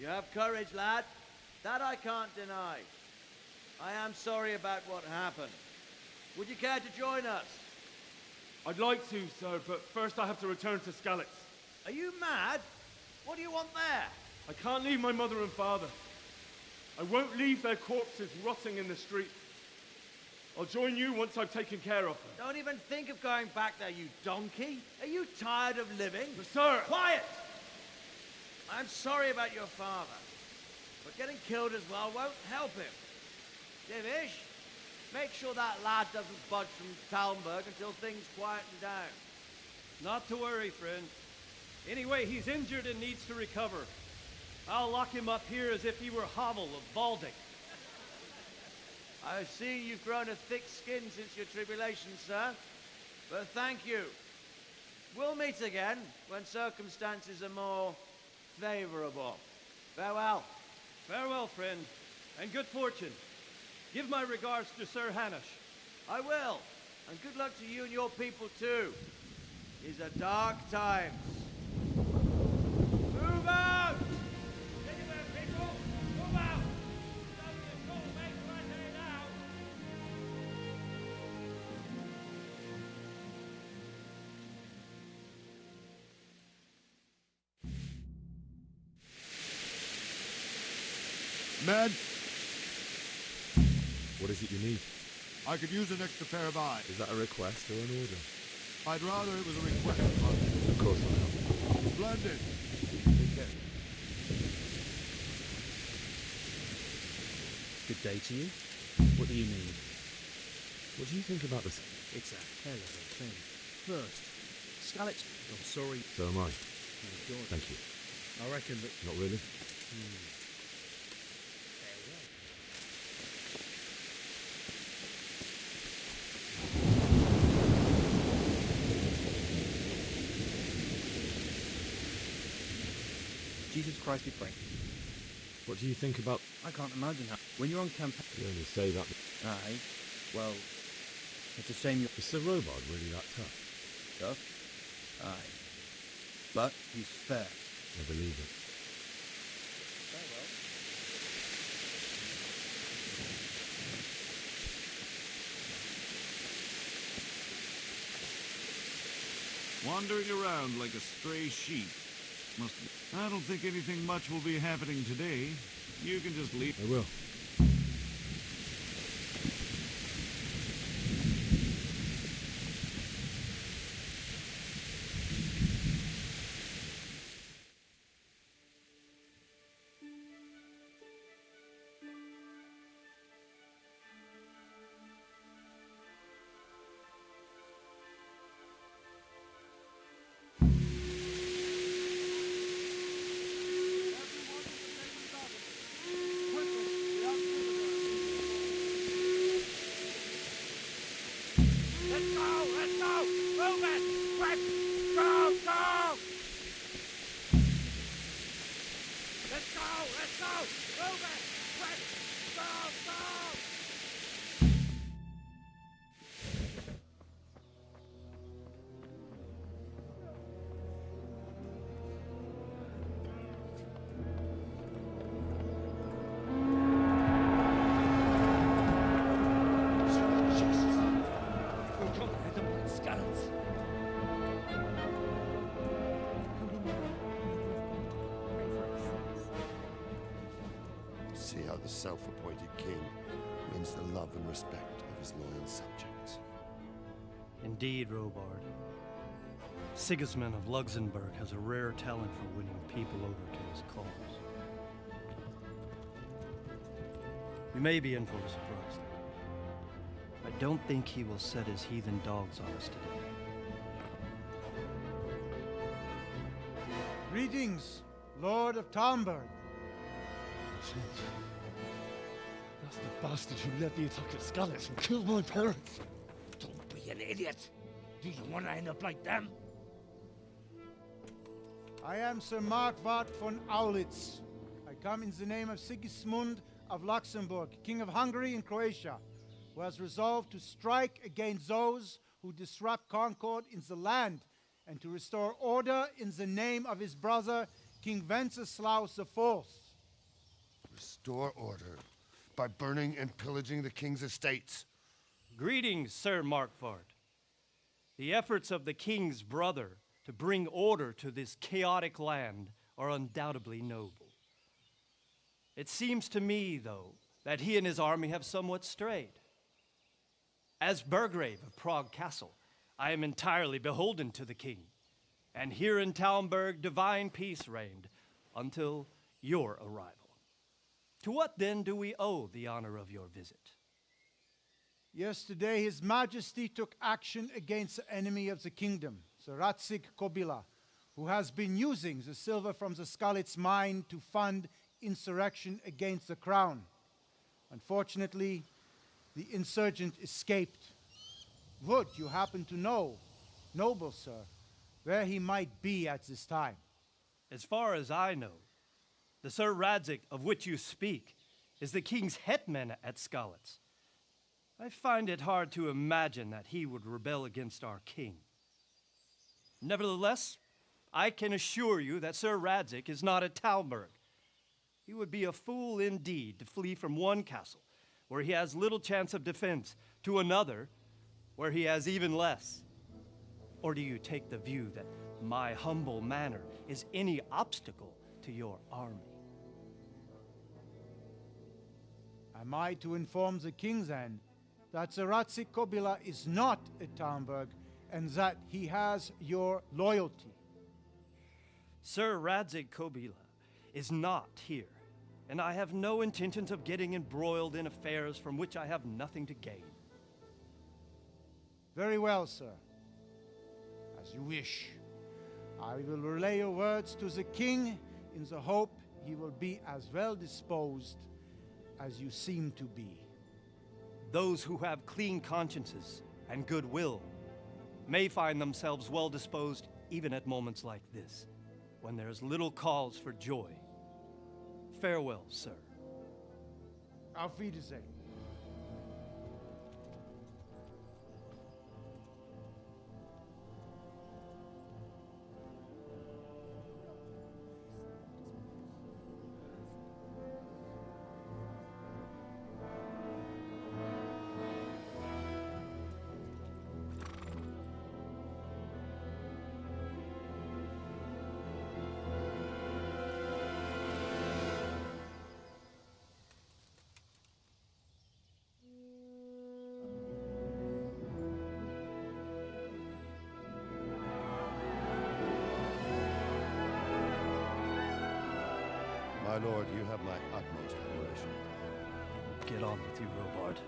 You have courage, lad. That I can't deny. I am sorry about what happened. Would you care to join us? I'd like to, sir, but first I have to return to Skalice. Are you mad? What do you want there? I can't leave my mother and father. I won't leave their corpses rotting in the street. I'll join you once I've taken care of them. Don't even think of going back there, you donkey. Are you tired of living? But sir! Quiet! I'm sorry about your father, but getting killed as well won't help him. Divish, make sure that lad doesn't budge from Talmberg until things quieten down. Not to worry, friend. Anyway, he's injured and needs to recover. I'll lock him up here as if he were Havel of Balding. I see you've grown a thick skin since your tribulation, sir. But thank you. We'll meet again when circumstances are more favorable. Farewell. Farewell, friend, and good fortune. Give my regards to Sir Hanush. I will. And good luck to you and your people, too. These are dark times. Move out! Anywhere, people! Move out! Don't be a troublemaker right here now! Men, What is it you need? I could use an extra pair of eyes. Is that a request or an order? I'd rather it was a request. Of course I am. Splendid. Take care. Good day to you. What do you need? What do you think about this? It's a hell of a thing. First, Skalice. I'm sorry. So am I. Oh, God. Thank you. I reckon that. Not really. Jesus Christ be praised. What do you think about... I can't imagine how. When you're on campaign. You only say that... Aye. Well, it's a shame you're. Is Sir Robard really that tough? Tough? Aye. But he's fair. I believe it. Wandering around like a stray sheep. I don't think anything much will be happening today. You can just leave. I will. Let's go! Move it! Quick! Go! See how the self-appointed king wins the love and respect of his loyal subjects. Indeed, Robard. Sigismund of Luxembourg has a rare talent for winning people over to his cause. We may be in for a surprise, though. I don't think he will set his heathen dogs on us today. Greetings, Lord of Talmberg. That's the bastard who led the attack at Skalice and killed my parents. Don't be an idiot. Do you want to end up like them? I am Sir Markwart von Aulitz. I come in the name of Sigismund of Luxembourg, King of Hungary and Croatia, who has resolved to strike against those who disrupt concord in the land and to restore order in the name of his brother, King Wenceslaus IV. Restore order by burning and pillaging the king's estates. Greetings, Sir Markwart. The efforts of the king's brother to bring order to this chaotic land are undoubtedly noble. It seems to me, though, that he and his army have somewhat strayed. As Burgrave of Prague Castle, I am entirely beholden to the king, and here in Talmberg divine peace reigned until your arrival. To what then do we owe the honor of your visit? Yesterday, His Majesty took action against the enemy of the kingdom, Sir Radzig Kobyla, who has been using the silver from the Skalice mine to fund insurrection against the crown. Unfortunately, the insurgent escaped. Would you happen to know, noble sir, where he might be at this time? As far as I know, the Sir Radzig of which you speak is the king's hetman at Skalice. I find it hard to imagine that he would rebel against our king. Nevertheless, I can assure you that Sir Radzig is not at Talmberg. He would be a fool indeed to flee from one castle, where he has little chance of defense, to another, where he has even less. Or do you take the view that my humble manner is any obstacle to your army? Am I to inform the king then that Sir Radzig Kobyla is not at Talmberg and that he has your loyalty? Sir Radzig Kobyla is not here, and I have no intentions of getting embroiled in affairs from which I have nothing to gain. Very well, sir. As you wish. I will relay your words to the king in the hope he will be as well disposed as you seem to be. Those who have clean consciences and goodwill may find themselves well disposed even at moments like this, when there is little cause for joy. Farewell, sir. Auf Wiedersehen. My lord, you have my utmost admiration. Get on with you, Robard.